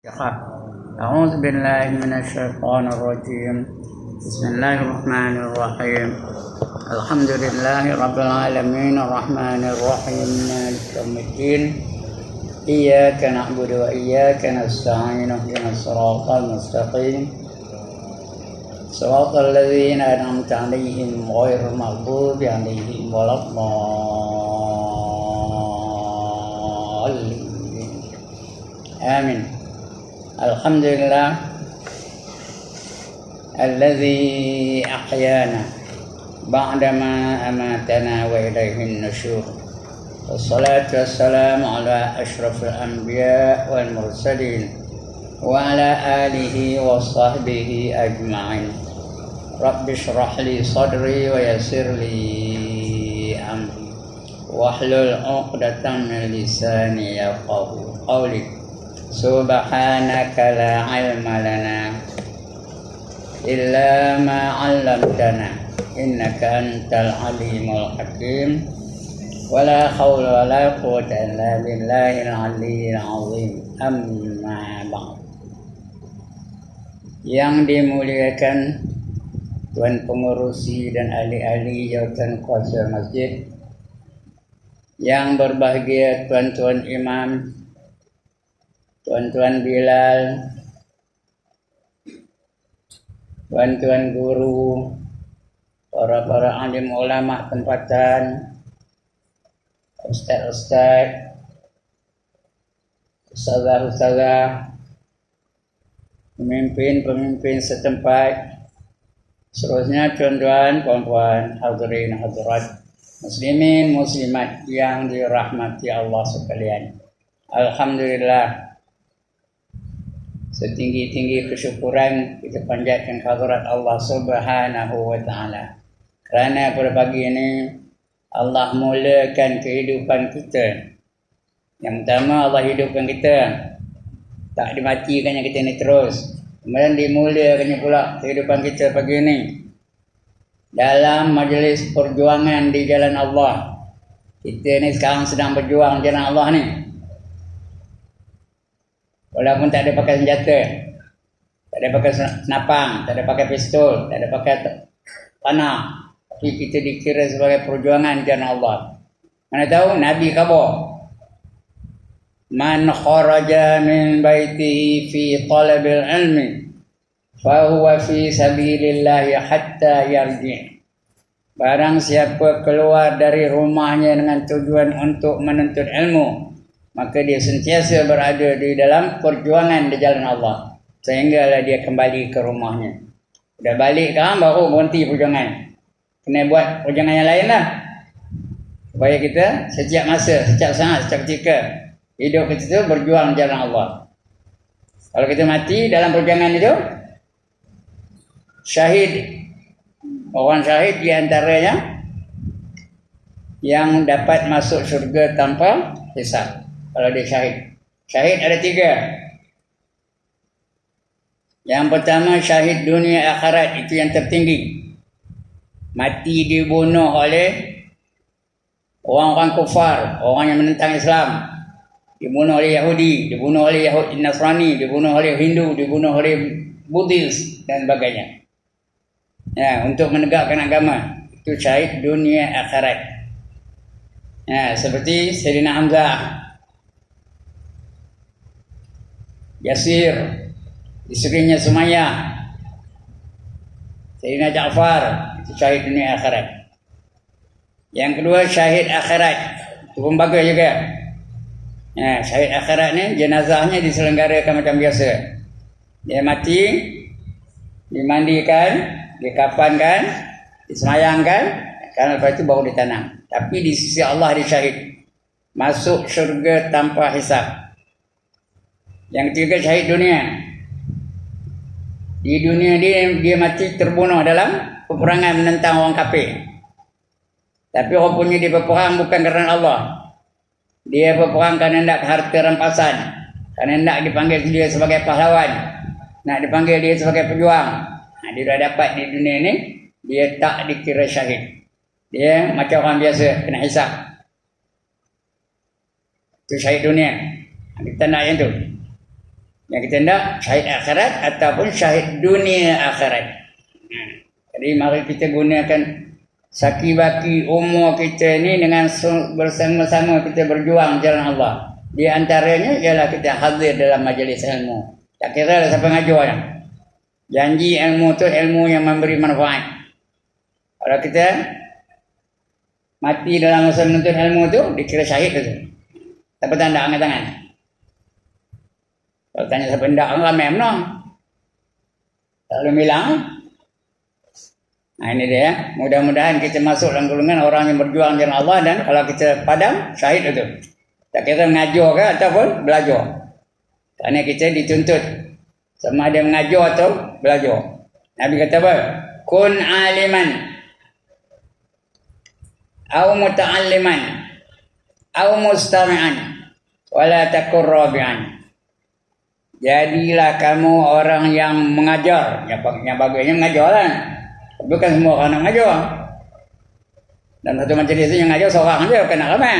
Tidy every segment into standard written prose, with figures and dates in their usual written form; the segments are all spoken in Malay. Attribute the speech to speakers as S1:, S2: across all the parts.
S1: أعوذ بالله من الشيطان الرجيم. بسم الله الرحمن الرحيم. الحمد لله رب العالمين الرحمن الرحيم مالك يوم الدين. إياك نعبد وإياك نستعين اهدنا الصراط المستقيم صراط الذين أنعمت عليهم غير المغضوب عليهم ولا الضالين. آمين. الحمد لله الذي أحيانا بعدما أماتنا وإليه النشور، والصلاة والسلام على أشرف الأنبياء والمرسلين وعلى آله وصحبه أجمعين. رب اشرح لي صدري ويسر لي أمري واحلل عقدة من لساني يفقهوا قولي. Subhanaka la ilma lana illa ma 'allamtana innaka antal alimul hakim. Wala haula wala quwwata illa billahil aliyyil azim. Amma ba'd. Yang dimuliakan Tuan Pengurusi dan ahli-ahli jawatan kuasa masjid, yang berbahagia tuan-tuan imam, tuan-tuan Bilal, tuan-tuan guru, para alim ulama tempatan, ustaz-ustaz, ustazah-ustazah, pemimpin-pemimpin setempat, seterusnya tuan-tuan, puan-puan, hadirin hadirat, muslimin muslimat yang dirahmati Allah sekalian. Alhamdulillah, setinggi-tinggi kesyukuran kita panjatkan kehadirat Allah Subhanahu wa taala. Kerana pada pagi ini Allah mulakan kehidupan kita. Yang pertama, Allah hidupkan kita, tak dimatikannya kita ni terus. Kemudian dimulakannya pula kehidupan kita pagi ini dalam majlis perjuangan di jalan Allah. Kita ni sekarang sedang berjuang jalan Allah ni. Walaupun tak ada pakai senjata, tak ada pakai senapang, tak ada pakai pistol, tak ada pakai panah, tapi kita dikira sebagai perjuangan jalan Allah. Mana tahu Nabi khabar, man kharaja min baitihi fi talabil ilmi fa huwa fi sabilillah hatta yarji'. Barang siapa keluar dari rumahnya dengan tujuan untuk menuntut ilmu, maka dia sentiasa berada di dalam perjuangan di jalan Allah sehinggalah dia kembali ke rumahnya. Dah balik kan baru berhenti perjuangan. Kena buat perjuangan yang lain lah, supaya kita setiap masa, setiap saat, setiap ketika hidup kita itu berjuang jalan Allah. Kalau kita mati dalam perjuangan itu, syahid. Orang syahid di antaranya yang dapat masuk syurga tanpa hisab. Kalau dia syahid. Syahid ada 3. Yang pertama, syahid dunia akhirat, itu yang tertinggi. Mati dibunuh oleh orang-orang kufar, orang yang menentang Islam. Dibunuh oleh Yahudi, dibunuh oleh Yahudi Nasrani, dibunuh oleh Hindu, dibunuh oleh Buddhis dan sebagainya. Ya, untuk menegakkan agama. Itu syahid dunia akhirat. Ya, seperti Sayyidina Hamzah, Yasir, isterinya Sumayyah, Sayyidina Ja'far, itu syahid dunia akhirat. Yang kedua, syahid akhirat, itu pun bagus juga. Ya, syahid akhirat ni jenazahnya diselenggarakan macam biasa. Dia mati, dimandikan, dikafankan, disemayangkan, karena lepas itu baru ditanam. Tapi di sisi Allah dia syahid, masuk syurga tanpa hisab. Yang ketiga, syahid dunia. Di dunia dia mati terbunuh dalam peperangan menentang orang kafir. Tapi rupanya dia berperang bukan kerana Allah. Dia berperang kerana nak harta rampasan, kerana nak dipanggil dia sebagai pahlawan, nak dipanggil dia sebagai pejuang. Dia dah dapat di dunia ni, dia tak dikira syahid. Dia macam orang biasa, kena hisab. Itu syahid dunia. Kita nak yang tu. Yang kita nak syahid akhirat ataupun syahid dunia akhirat. Jadi mari kita gunakan saki baki umur kita ni dengan bersama-sama kita berjuang jalan Allah. Di antaranya ialah kita hadir dalam majlis ilmu. Tak kira siapa ngajar dah. Janji ilmu tu ilmu yang memberi manfaat. Kalau kita mati dalam masa menuntut ilmu tu, dikira syahid tu. Siapa tanda angkat tangan? Kalau tanya siapa hendak, ramai mana? Tak boleh bilang. Nah ini dia. Mudah-mudahan kita masuk dalam golongan orang yang berjuang jalan Allah, dan kalau kita padam, syahid itu. Tak kira mengajar ke ataupun belajar. Kerana kita dituntut sama ada mengajar atau belajar. Nabi kata apa? Kun aliman au muta'alliman au mustami'an wala takur rabi'an. Jadilah kamu orang yang mengajar. Yang bagusnya mengajar lah. Bukan semua orang nak mengajar. Dan satu majlis yang mengajar seorang je, kena ramai.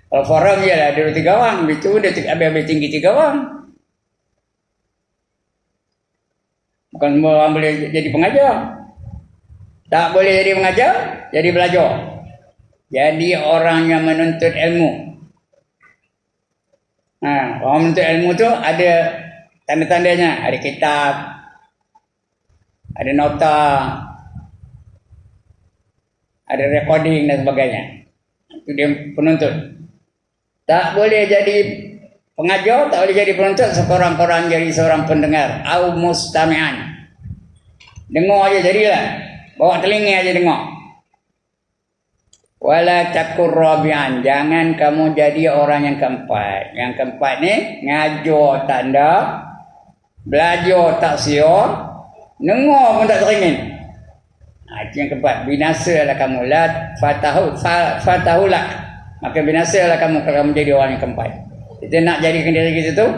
S1: Kalau forum je lah, ada 3 orang. Itu dia habis tinggi 3 orang. Bukan semua orang boleh jadi pengajar. Tak boleh jadi pengajar, jadi belajar. Jadi orang yang menuntut ilmu. Orang menuntut ilmu tu ada tanda-tandanya. Ada kitab, ada nota, ada recording dan sebagainya. Itu dia penuntut. Tak boleh jadi pengajar, tak boleh jadi penuntut seorang-orang jadi seorang pendengar. Au mustami'an. Dengar aja jadilah. Bawa telinga aja dengar. Wala takur rabi'an. Jangan kamu jadi orang yang keempat. Yang keempat ni ngajar tak ada, belajar tak siap, dengar pun tak teringin. Itu yang keempat. Binasalah kamu. La fatahulak. Maka binasalah kamu kalau kamu jadi orang yang keempat. Kita nak jadikan diri kita tu,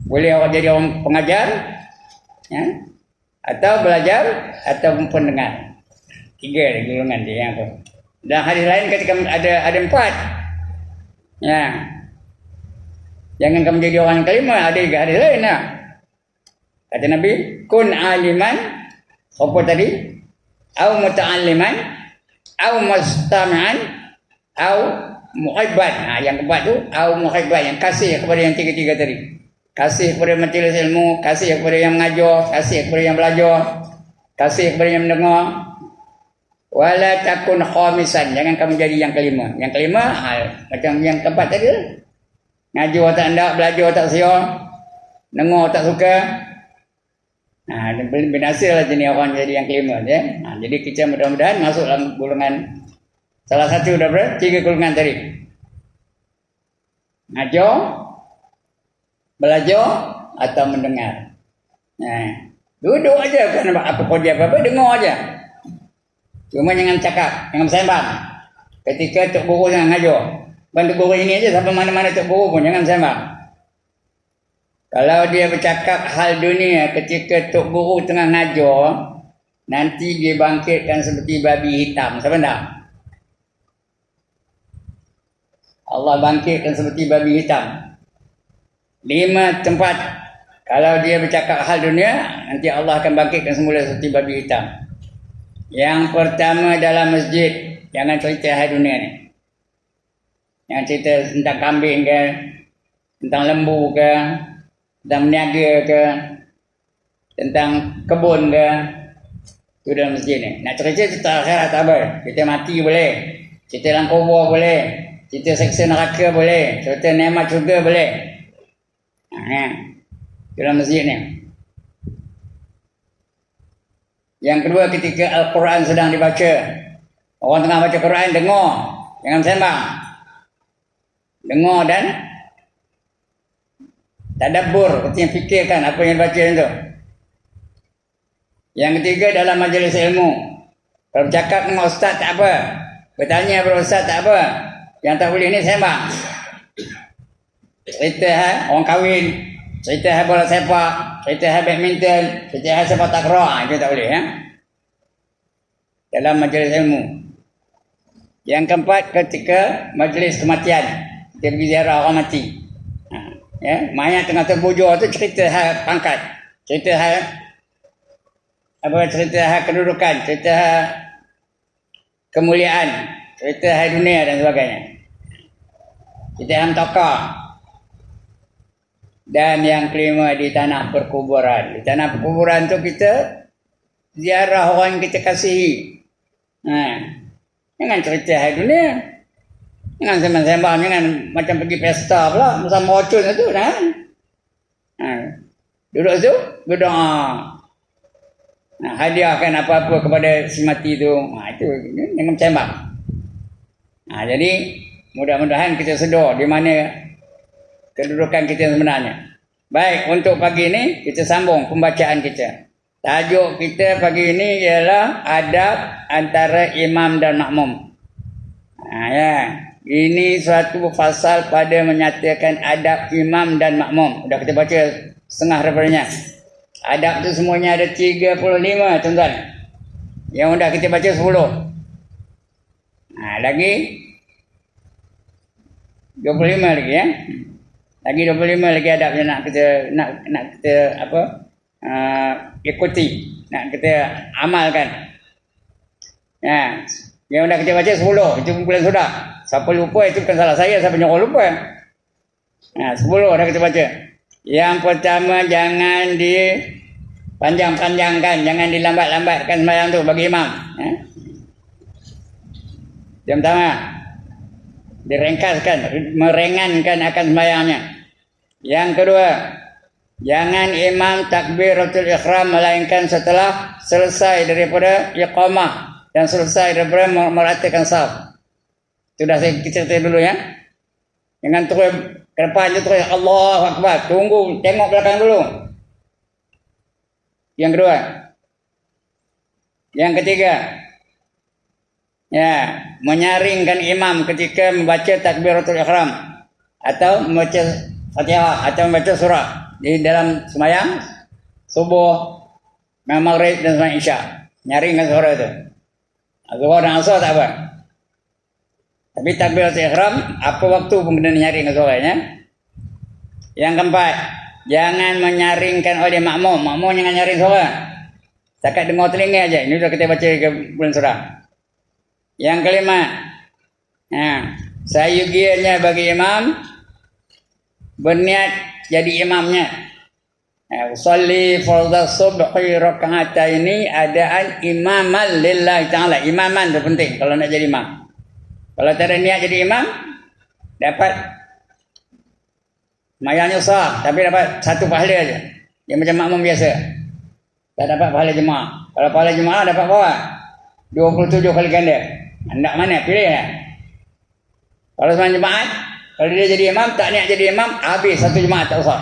S1: boleh orang jadi orang pengajar, ya? Atau belajar, atau pendengar. 3 golongan dia yang tu. Dan hadis lain ketika ada 4. Ya. Jangan kamu jadi orang yang kelima, ada juga hadis lain lah. Kata Nabi, kun aliman, apa tadi? Au muta'alliman, au mustami'an, au muhibban. Yang keempat tu au muhibban, yang kasih kepada yang 3 tadi. Kasih kepada majlis ilmu, kasih kepada yang mengajar, kasih kepada yang belajar, kasih kepada yang mendengar. Wala takun khamisan, jangan kamu jadi yang kelima. Yang kelima macam yang keempat tadi lah. Ngajar tak hendak, belajar tak siap, dengar tak suka. Binasalah jenis orang jadi yang kelima ya. Jadi kita mudah-mudahan masuk dalam golongan salah satu daripada 3 golongan tadi. Ngajar, belajar atau mendengar. Duduk aja, kan apa kerja apa-apa, dengar aja. Cuma jangan cakap, jangan bersembang. Ketika Tok Guru jangan ngajar. Bantu guru ini aja, sampai mana-mana Tok Guru pun jangan bersembang. Kalau dia bercakap hal dunia ketika Tok Guru tengah ngajar, nanti dia bangkitkan seperti babi hitam. Siapa tak? Allah bangkitkan seperti babi hitam. 5 tempat. Kalau dia bercakap hal dunia, nanti Allah akan bangkitkan semula seperti babi hitam. Yang pertama dalam masjid, jangan cerita hal dunia ni. Jangan cerita tentang kambing ke, tentang lembu ke, tentang meniaga ke, tentang kebun ke. Itu dalam masjid ni. Nak cerita akhirat tak apa. Kita mati boleh. Cerita dalam kubur boleh. Cerita seksa neraka boleh. Cerita nikmat syurga boleh. Dalam masjid ni. Yang kedua, ketika Al-Quran sedang dibaca, orang tengah baca Quran, dengar, jangan sembang. Dengar dan tadabbur, artinya fikirkan apa yang dibaca itu. Yang ketiga, dalam majlis ilmu, kalau bercakap dengan ustaz tak apa, bertanya kepada ustaz tak apa. Yang tak boleh ni sembang. Cerita orang kahwin, cerita bola sepak, cerita badminton, cerita sepak takraw, itu tak boleh ya. Dalam majlis ilmu. Yang keempat, ketika majlis kematian, kita pergi ziarah orang mati. Ya, mayat tengah terbujur tu cerita hal pangkat, cerita hal cerita hal kedudukan, cerita hal kemuliaan, cerita hal dunia dan sebagainya. Cerita hal tokoh. Dan yang kelima di tanah perkuburan. Di tanah perkuburan tu kita ziarah orang yang kita kasihi. Jangan cerita hal dunia. Jangan sembang-sembang, jangan macam pergi pesta pula bersama ocun tu kan. Duduk tu berdoa. Hadiahkan apa-apa kepada si mati tu. Itu jangan sembang. Jadi mudah-mudahan kita sedar di mana kedudukan kita sebenarnya. Baik, untuk pagi ini kita sambung pembacaan kita. Tajuk kita pagi ini ialah adab antara imam dan makmum. Ya. Ini suatu fasal pada menyatakan adab imam dan makmum. Sudah kita baca setengah daripadanya. Adab tu semuanya ada 35 tuan-tuan. Yang sudah kita baca 10. Lagi 25 lagi ya. Lagi 25 lagi adab yang nak kita ikuti, nak kita amalkan. Yang sudah kita baca 10, itu kumpulan sudah. Siapa lupa itu bukan salah saya, siapa nyuruh lupa. 10 dah kita baca. Yang pertama, jangan dipanjang-panjangkan, jangan dilambat-lambatkan sembahyang tu bagi imam. Yang pertama, diringkaskan, meringankan akan sembahyangnya. Yang kedua, jangan imam takbiratul ihram melainkan setelah selesai daripada iqamah dan selesai daripada meratakan saf. Sudah saya cerita dulu ya. Jangan terus ke depan je terus Allahu Akbar. Tunggu, tengok belakang dulu. Yang kedua. Yang ketiga. Menyaringkan imam ketika membaca takbiratul ihram atau membaca Fatihah atau membaca surah di dalam sembahyang subuh, maghrib dan sembahyang isya. Nyaringkan suara itu. Zuhur dan asar tak apa. Tapi takbiratul ihram apa waktu pun kena nyaringkan suaranya. Yang keempat, jangan menyaringkan oleh makmum. Makmum jangan nyaring suara. Setakat dengar telinga aja. Ini sudah kita baca ke bulan surah. Yang kelima, sayugiannya bagi imam berniat jadi imamnya. Usalli fardhu subhi raka'ataini adaan imaman lillahi ta'ala. Imaman itu penting kalau nak jadi imam. Kalau tak ada niat jadi imam, dapat mayanya sah, tapi dapat satu pahala aja. Dia macam makmum biasa. Tak dapat pahala jemaah. Kalau pahala jemaah dapat berapa? 27 kali ganda. Anda mana? Pilih ya. Kalau sembahyang jemaat, kalau dia jadi imam, tak niat jadi imam, habis satu jemaat tak usah.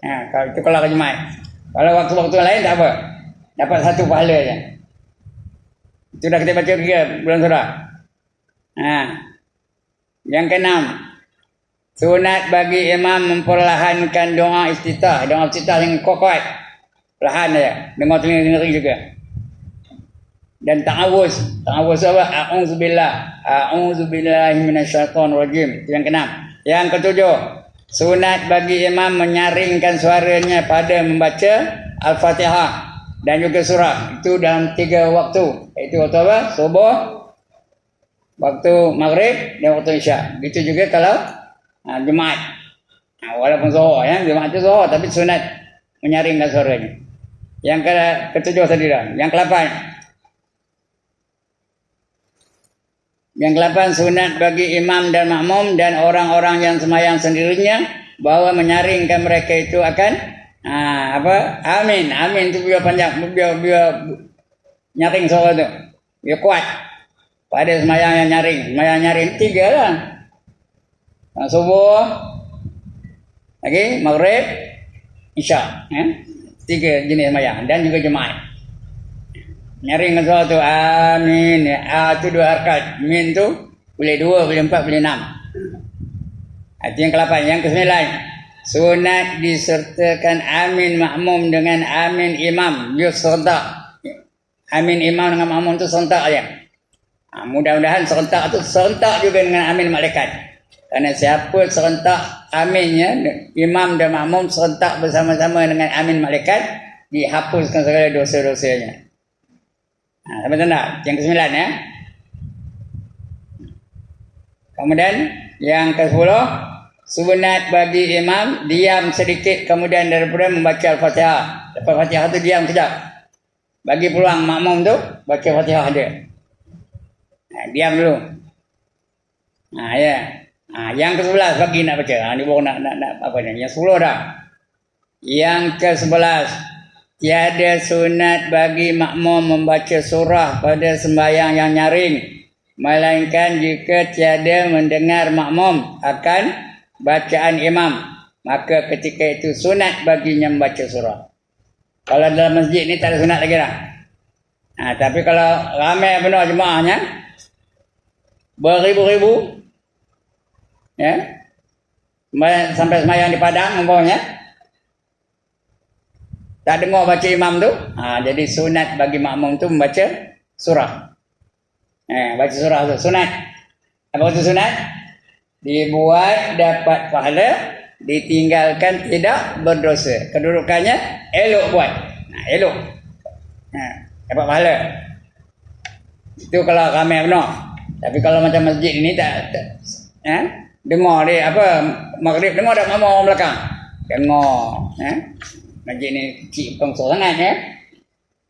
S1: Kalau itu kalau ke jemaat. Kalau waktu-waktu lain tak apa. Dapat satu pahala aja. Itu dah kita baca bulan surah. Yang keenam, sunat bagi imam memperlahankan doa iftitah. Doa iftitah yang kuat, perlahan saja, dengar telinga juga. Dan ta'awuz apa? A'udzubillahi minasyaitonir rajim. Itu yang keenam. Yang ketujuh, sunat bagi imam menyaringkan suaranya pada membaca Al-Fatihah dan juga surah. Itu dalam 3 waktu. Itu waktu apa? Subuh, waktu maghrib dan waktu isya. Begitu juga kalau jemaat. Walaupun zuhur ya, jemaat itu zuhur tapi sunat menyaringkan suaranya. Yang ketujuh tadi dah. Yang ke-8 sunat bagi imam dan makmum dan orang-orang yang sembahyang sendirinya bahwa menyaringkan mereka itu akan amin. Amin itu biar panjang, biar nyaring suara tu. Biar kuat. Pada sembahyang yang nyaring. Sembahyang nyaring 3 lah. Subuh, lagi maghrib, isya. 3 jenis sembahyang dan juga jemaat. Nyaring suara tu amin. Itu 2 harakat. Min tu boleh 2, boleh 4, boleh 6. Itu yang ke-8. Yang ke-9, sunat disertakan amin makmum dengan amin imam. Dia serentak. Amin imam dengan makmum tu serentak aja. Mudah-mudahan serentak tu serentak juga dengan amin malaikat. Kerana siapa serentak aminnya, imam dan makmum serentak bersama-sama dengan amin malaikat, dihapuskan segala dosa-dosanya. Sampai tanda yang ke-9 ya. Kemudian yang ke-10, sunat bagi imam diam sedikit kemudian daripada membaca Al-Fatihah. Lepas Fatihah tu diam kejap. Bagi peluang makmum tu baca Fatihah dia. Diam dulu. Ya. Yang ke-11 bagi nak baca. Ni baru nak apa ni? Yang 10 dah. Yang ke-11, tiada sunat bagi makmum membaca surah pada sembahyang yang nyaring, melainkan jika tiada mendengar makmum akan bacaan imam, maka ketika itu sunat baginya membaca surah. Kalau dalam masjid ni tak ada sunat lagi dah. Tapi kalau ramai benar jemaahnya, beribu-ribu, ya, sampai sembahyang di padang umpamanya, tak dengar baca imam tu, jadi sunat bagi makmum tu membaca surah. Baca surah tu sunat. Apa itu sunat? Dibuat dapat pahala, ditinggalkan tidak berdosa. Kedudukannya elok buat. Elok. Dapat pahala. Itu kalau ramai benar. Tapi kalau macam masjid ini tak dengar dia apa maghrib dengar tak makmum orang belakang. Dengar, masjid ni kecil bangsa sangat ya.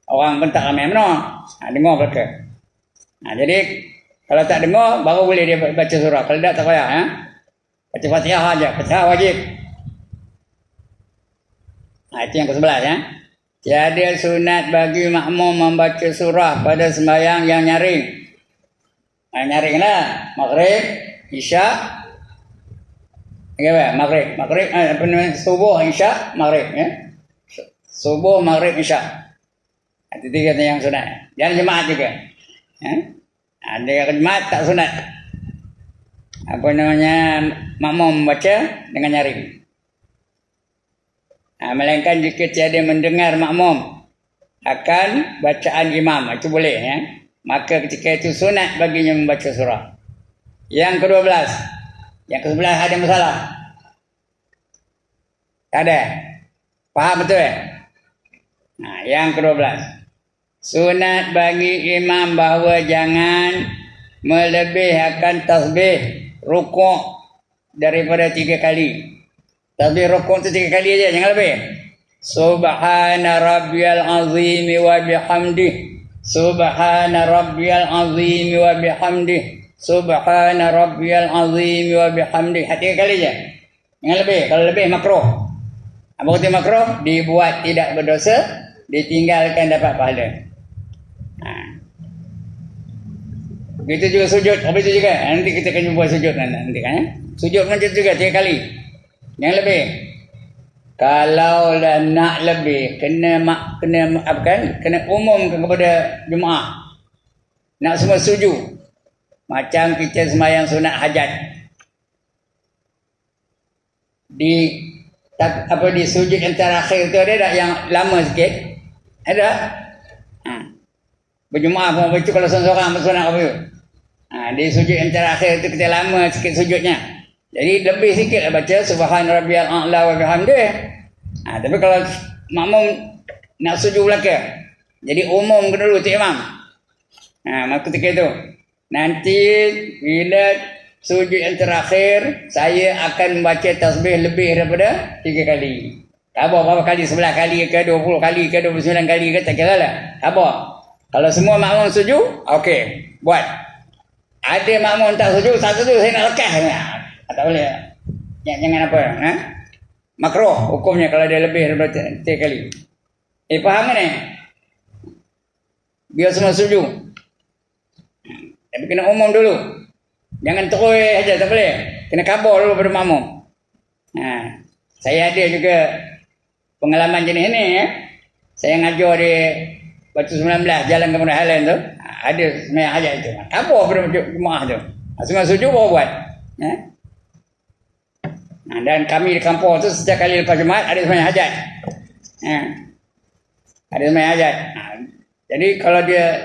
S1: Orang pun tak ramai benar. Dengar belakang. Jadi kalau tak dengar baru boleh dia baca surah. Kalau tak payah baca Fatihah aja. Fatihah wajib. Itu yang ke-11 ya. Tiada sunat bagi makmum membaca surah pada sembahyang yang nyaring. Nyaring lah. Maghrib, Isyak, Maghrib, subuh, Isyak, Maghrib ya. Subuh, Maghrib, Isyak. Itu tiga yang sunat. Dan jemaat juga. Ada jemaat tak sunat. Apa namanya, makmum membaca dengan nyaring. Melainkan jika tiada mendengar makmum akan bacaan imam, itu boleh ya. Maka ketika itu sunat baginya membaca surah. Yang ke-12, yang ke-11 ada masalah. Tak ada. Faham betul ya? Yang ke-12, sunat bagi imam bahawa jangan melebihkan tasbih rukuk daripada 3 kali. Tasbih rukuk tu 3 kali aja, jangan lebih. Subhana rabbiyal azim wa bihamdih. Subhana rabbiyal azim wa bihamdih. Subhana rabbiyal azim wa bihamdih. 3 kali aja. Jangan lebih. Kalau lebih makruh. Apa kata makruh? Dibuat tidak berdosa, ditinggalkan dapat pahala. Begitu juga sujud. Begitu juga. Nanti kita akan jumpa sujud nanti kan ya. Sujud macam juga 3 kali. Yang lebih. Kalau dah nak lebih, kena umumkan kepada jemaah. Nak semua setuju. Macam kita sembahyang sunat hajat. Di sujud yang terakhir tu ada tak yang lama sikit? Ada. Berjemaah pun baca kalau seorang-seorang bersunat apa tu. Di sujud yang terakhir tu kita lama sikit sujudnya. Jadi lebih sikit lah baca subhana rabbiyal a'la wa bihamdih. Tapi kalau makmum nak sujud belakang, jadi umum dulu tu imam. Maka ketika itu nanti bila sujud yang terakhir saya akan membaca tasbih lebih daripada 3 kali. Tak berapa kali, 11 kali ke 20 kali ke 29 kali ke tak kira lah. Apa? Kalau semua makmum sujud, okey, buat. Ada makmum tak sujud, satu tu saya nak lekas. Tak boleh. Jangan apa. Makruh hukumnya kalau dia lebih daripada 3 kali. Faham kan ni? Biar semua sujud. Tapi kena umum dulu. Jangan terus saja, tak boleh. Kena khabar dulu pada makmum. Saya ada juga pengalaman jenis ni ya. Saya ngajar di Batu 19 Jalan Kemudian Highland tu. Ada sembahyang hajat itu. Khabar pada jemaah tu. Semua sujud baru buat. Dan kami di kampung tu setiap kali lepas Jumaat ada sembahyang hajat. Ada sembahyang hajat. Jadi kalau dia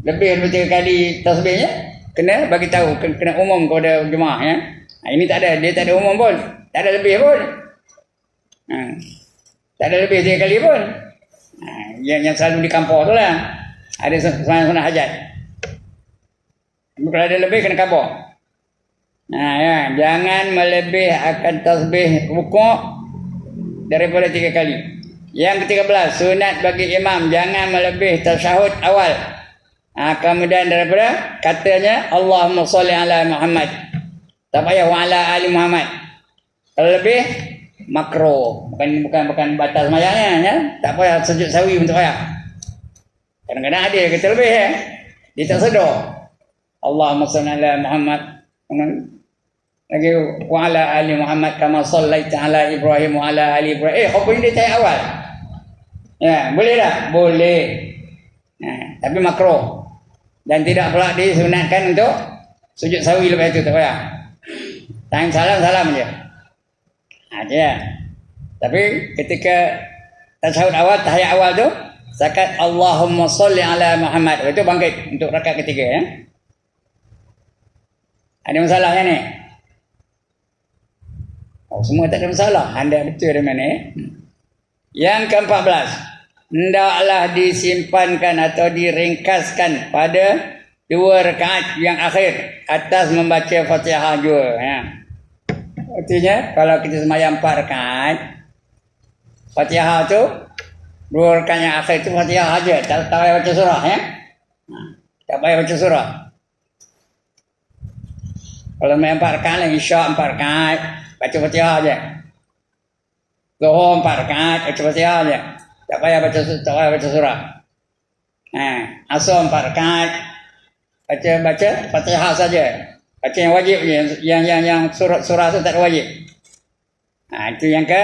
S1: lebih daripada 3 kali tasbihnya, kena bagi tahu, kena umum kepada jemaah ya. Ini tak ada, dia tak ada umum pun. Tak ada lebih pun. Tak ada lebih 3 kali pun. Yang selalu di kampung tu lah. Ada sunat hajat. Kalau ada lebih kena kabur. Ya. Jangan melebih akan tasbih rukuk daripada 3 kali. Yang ke-13, sunat bagi imam jangan melebih tasyahud awal. Kemudian daripada katanya Allahumma sholli ala Muhammad. Tak payah wa ala ali Muhammad. Kalau lebih makruh. Bukan batas semayangnya ya. Tak payah sujud sawi untuk payah. Kadang-kadang ada yang kata lebih ya. Dia tak sedar. Allahumma sholli ala Muhammad. Lagi wa ala ali Muhammad kama shallaita ala Ibrahim wa ala ali Ibrahim. Apa ini dia cari awal? Ya, boleh tak? Boleh. Tapi makruh. Dan tidak pula disunatkan untuk sujud sawi lepas itu, tak payah. Time salam je. Ya. Tapi ketika tasyahud awal, tahiyat awal tu, sakat Allahumma sholli ala Muhammad. Itu bangkit untuk rakaat ketiga ya. Ada masalahnya ni? Semua tak ada masalah. Anda betul dari mana ya? Yang ke-14, hendaklah disimpankan atau diringkaskan pada 2 rakaat yang akhir atas membaca Fatihah juga ya. Artinya kalau kita sembahyang 4 rakaat, Fatihah tu 2 rakaat yang akhir tu Fatihah aja, tak payah baca surah ya. Tak payah baca surah. Kalau sembahyang 4 rakaat lagi Isyak 4 rakaat, baca Fatihah aja. Zuhur 4 rakaat, baca Fatihah aja. Tak payah baca surah. Asar 4 rakaat, baca Fatihah saja. Baca yang wajib je, yang surah tu tak ada wajib. Itu yang ke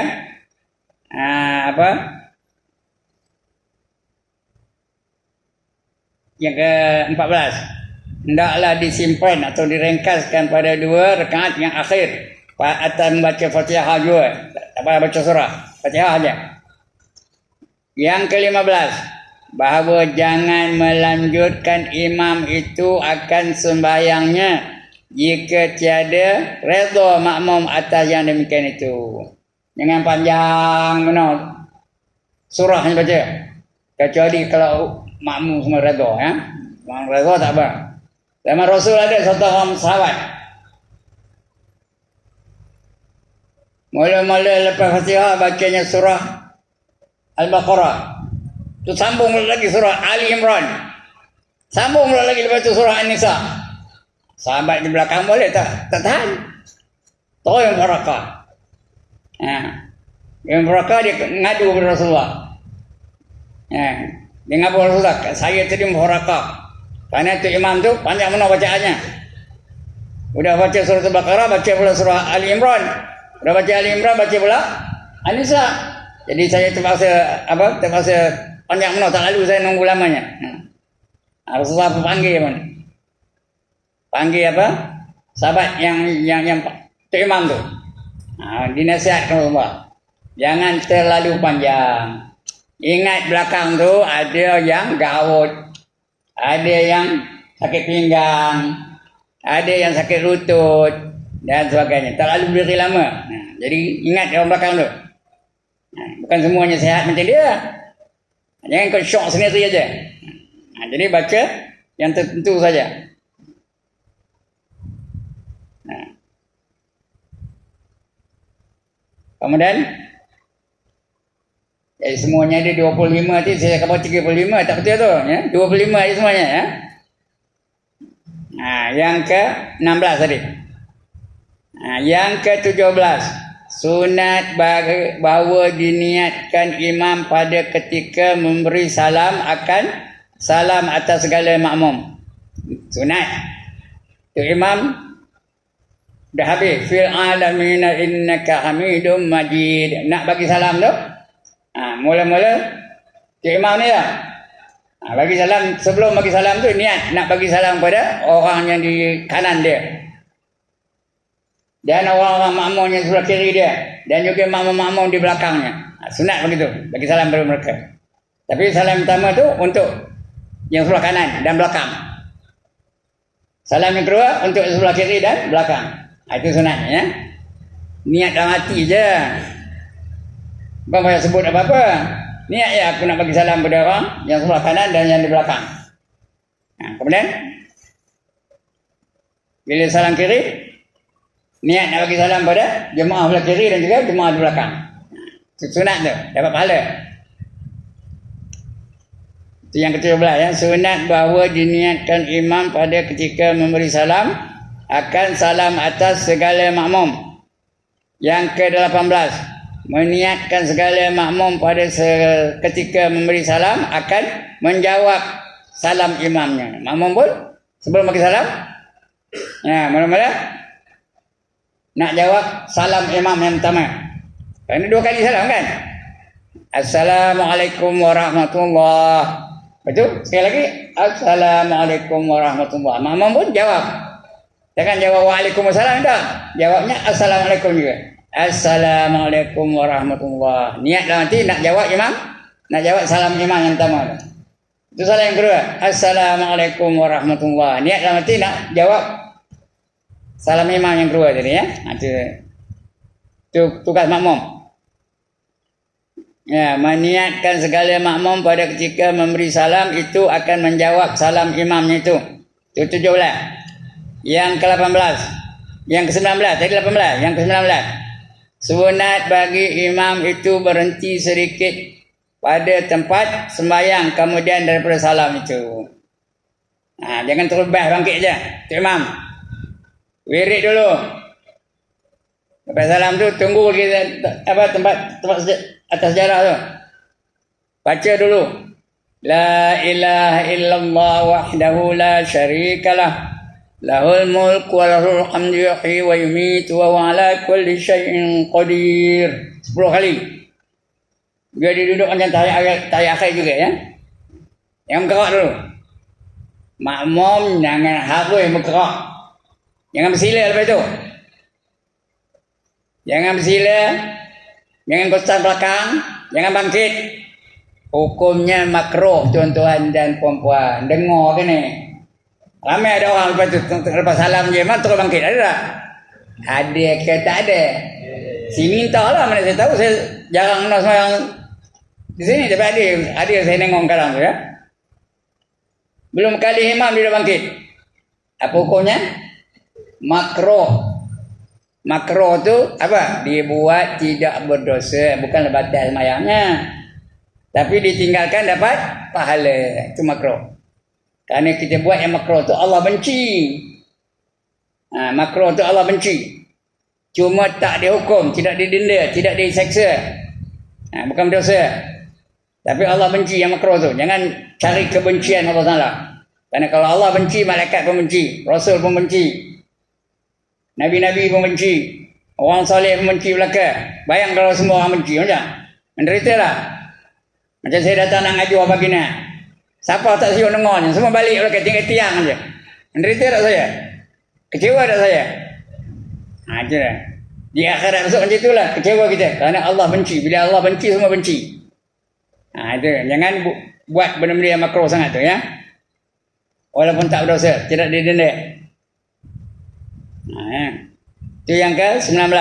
S1: Yang ke-14. Hendaklah disimpan atau diringkaskan pada 2 rakaat yang akhir atas membaca Fatihah juga. Tak payah baca surah, Fatihah aja. Yang ke-15, bahawa jangan melanjutkan imam itu akan sembahyangnya jika tiada redha makmum atas yang demikian itu. Jangan panjang surahnya baca. Kecuali kalau makmum semua redha ya. Makmum redha tak apa. Zaman Rasul ada satu orang sahabat. Mula-mula lepas Fatihah bacanya surah Al-Baqarah. Tu sambung lagi surah Ali Imran. Sambung lagi lepas tu surah An-Nisa. Sahabat di belakang boleh tak? Tak tahan. Tahu yang berakal. Yang berakal dia ngadu kepada Rasulullah. Dia ngadu kepada Rasulullah. Saya tadi berakal. Kerana tu imam tu panjang mana bacaannya. Udah baca surah Al-Baqarah, baca pula surah Ali Imran. Udah baca Ali Imran, baca pula An-Nisa. Jadi saya terpaksa panjang mana, tak lalu saya nunggu lamanya. Rasulullah panggil pun. Panggil sahabat yang tu imam tu. Dinasihatkan Rasulullah. Jangan terlalu panjang. Ingat belakang tu ada yang gaut. Ada yang sakit pinggang. Ada yang sakit lutut. Dan sebagainya. Tak lalu berdiri lama. Jadi ingat orang belakang tu. Bukan semuanya sihat macam dia. Jangan kau syok sendiri aja. Jadi baca yang tertentu saja. Kemudian jadi semuanya ada 25 tadi, saya akan bawa 35, tak betul tu ya. 25 aja semuanya ya. Yang ke-16 tadi. Yang ke-17, sunat bahawa diniatkan imam pada ketika memberi salam akan salam atas segala makmum. Sunat. Tu imam dah habis. Fil alamina innaka hamidum majid. Nak bagi salam tu. Mula-mula tu imam ni lah. Bagi salam, sebelum bagi salam tu niat nak bagi salam pada orang yang di kanan dia. Dan orang-orang makmum yang sebelah kiri dia. Dan juga makmum-makmum di belakangnya. Sunat begitu. Bagi salam pada mereka. Tapi salam pertama tu untuk yang sebelah kanan dan belakang. Salam yang kedua untuk sebelah kiri dan belakang. Itu sunatnya ya. Niat dalam hati je. Bukan payah sebut apa-apa. Niat ya aku nak bagi salam pada orang yang sebelah kanan dan yang di belakang. Kemudian bila salam kiri, niat nak bagi salam pada jemaah belah kiri dan juga jemaah di belakang. Sunat tu, dapat pahala. Itu yang ke-13 ya. Sunat bahawa diniatkan imam pada ketika memberi salam akan salam atas segala makmum. Yang ke-18, meniatkan segala makmum pada ketika memberi salam akan menjawab salam imamnya. Makmum pun sebelum bagi salam, mula-mula nak jawab salam imam yang pertama. Ini 2 kali salam kan? Assalamualaikum warahmatullahi. Betul? Sekali lagi, Assalamualaikum warahmatullahi. Makmum pun jawab. Jangan jawab Waalaikumsalam tak. Jawabnya Assalamualaikum juga. Assalamualaikum warahmatullahi. Niat dalam hati nak jawab imam, nak jawab salam imam yang pertama. Itu salam yang kedua. Assalamualaikum warahmatullahi. Niat dalam hati nak jawab salam imam yang kedua tadi ya. Itu tugas makmum. Ya, meniatkan segala makmum pada ketika memberi salam itu akan menjawab salam imamnya itu. Itu 17. Yang ke-18, yang ke-19, tadi 18, yang ke-19. Sunat bagi imam itu berhenti sedikit pada tempat sembahyang kemudian daripada salam itu. Jangan terlebih bangkit je. Tu imam. Wirid dulu. Lepas salam tu tunggu kita tempat atas sejarah tu. Baca dulu. La ilaha illallah wahdahu la syarikalah. Lahul mulk wa lahul hamdu yuhyi wa yumitu wa huwa ala kulli syai'in qadir. 10 kali. Biar dia duduk macam tahiyat akhir juga ya. Yang bergerak dulu. Makmum jangan harus bergerak. Jangan bersila lepas tu. Jangan bersila. Jangan kostan belakang. Jangan bangkit. Hukumnya makruh tuan-tuan dan puan-puan. Dengar ke ni? Ramai ada orang lepas salam je memang terus bangkit. Ada tak? Ada ke tak ada? Si minta lah, mana saya tahu. Saya jarang nak sembahyang di sini. Tapi ada saya tengok kadang tu ya. Belum kali imam dia dah bangkit. Apa hukumnya? Makruh. Makruh tu apa? Dibuat tidak berdosa. Bukan batal sembahyangnya. Tapi ditinggalkan dapat pahala. Itu makruh. Kerana kita buat yang makruh tu Allah benci. Makruh tu Allah benci. Cuma tak dihukum, tidak didenda, tidak diseksa. Bukan berdosa. Tapi Allah benci yang makruh tu. Jangan cari kebencian Allah Taala. Kerana kalau Allah benci, malaikat pun benci, Rasul pun benci, Nabi-Nabi pun benci, orang soleh pun benci belaka. Bayang kalau semua orang benci, macam menderita lah. Macam saya datang nak ngaji pagi ni. Siapa tak siap dengarnya? Semua balik belakang, tinggal tiang aja. Menderita tak saya? Kecewa tak saya? Itu dah. Di akhirat besok macam itulah. Kecewa kita. Kerana Allah benci. Bila Allah benci, semua benci. Itu. Jangan buat benda-benda yang makruh sangat tu ya. Walaupun tak berdosa. Tidak didenda. Itu yang ke-19.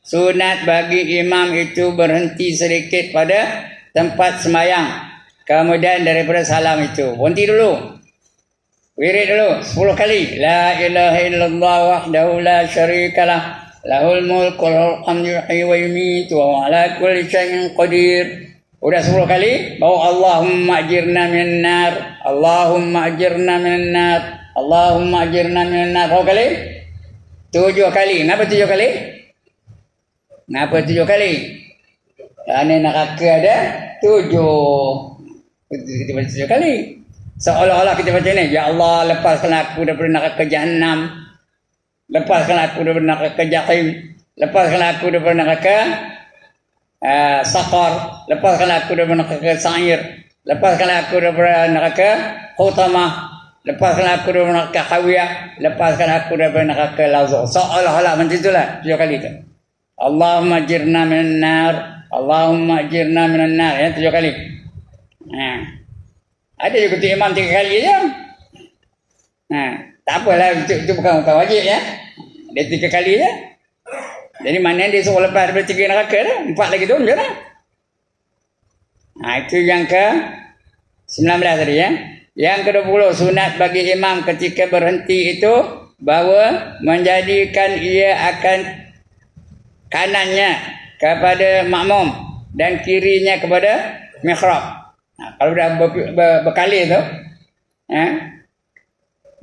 S1: Sunat bagi imam itu berhenti sedikit pada tempat sembahyang. Kemudian daripada salam itu berhenti dulu. Wirid dulu 10 kali. La ilaha illallah wahdahu la syarikalah. Lahul mulk wa lahul hamdu yuhyi wa yumitu wa huwa ala kulli syai'in qadir. Udah 10 kali, baru Allahumma ajirna minan nar. Allahumma ajirna minan nar. Allahumma ajirna minan nar. Berapa kali? 7 kali. Kenapa 7 kali? Kenapa 7 kali? Kerana neraka ada 7. Kita baca 7 kali. Seolah-olah kita baca ni, ya Allah lepaskan aku daripada neraka Jahannam. Lepaskan aku daripada neraka Jahim. Lepaskan aku daripada neraka Saqar. Lepaskan aku daripada neraka Sa'ir. Lepaskan aku daripada neraka Hutamah. Lepaskan aku daripada neraka Hawiyah. Lepaskan aku daripada neraka Lazur. Seolah-olah macam itulah 7 kali tu. Allahumma ajirna minan nar. Allahumma ajirna minan nar. Ya, 7 kali. Ada je ketua imam 3 kali je. Tak apalah, itu bukan wajib ya. Dia 3 kali je. Jadi mana dia suruh lepas daripada 3 neraka dah. 4 lagi tu macam mana? Itu yang ke 19 tadi ya. Yang ke-20, sunat bagi imam ketika berhenti itu bahawa menjadikan ia akan kanannya kepada makmum dan kirinya kepada mihrab. Kalau dah berkali tu,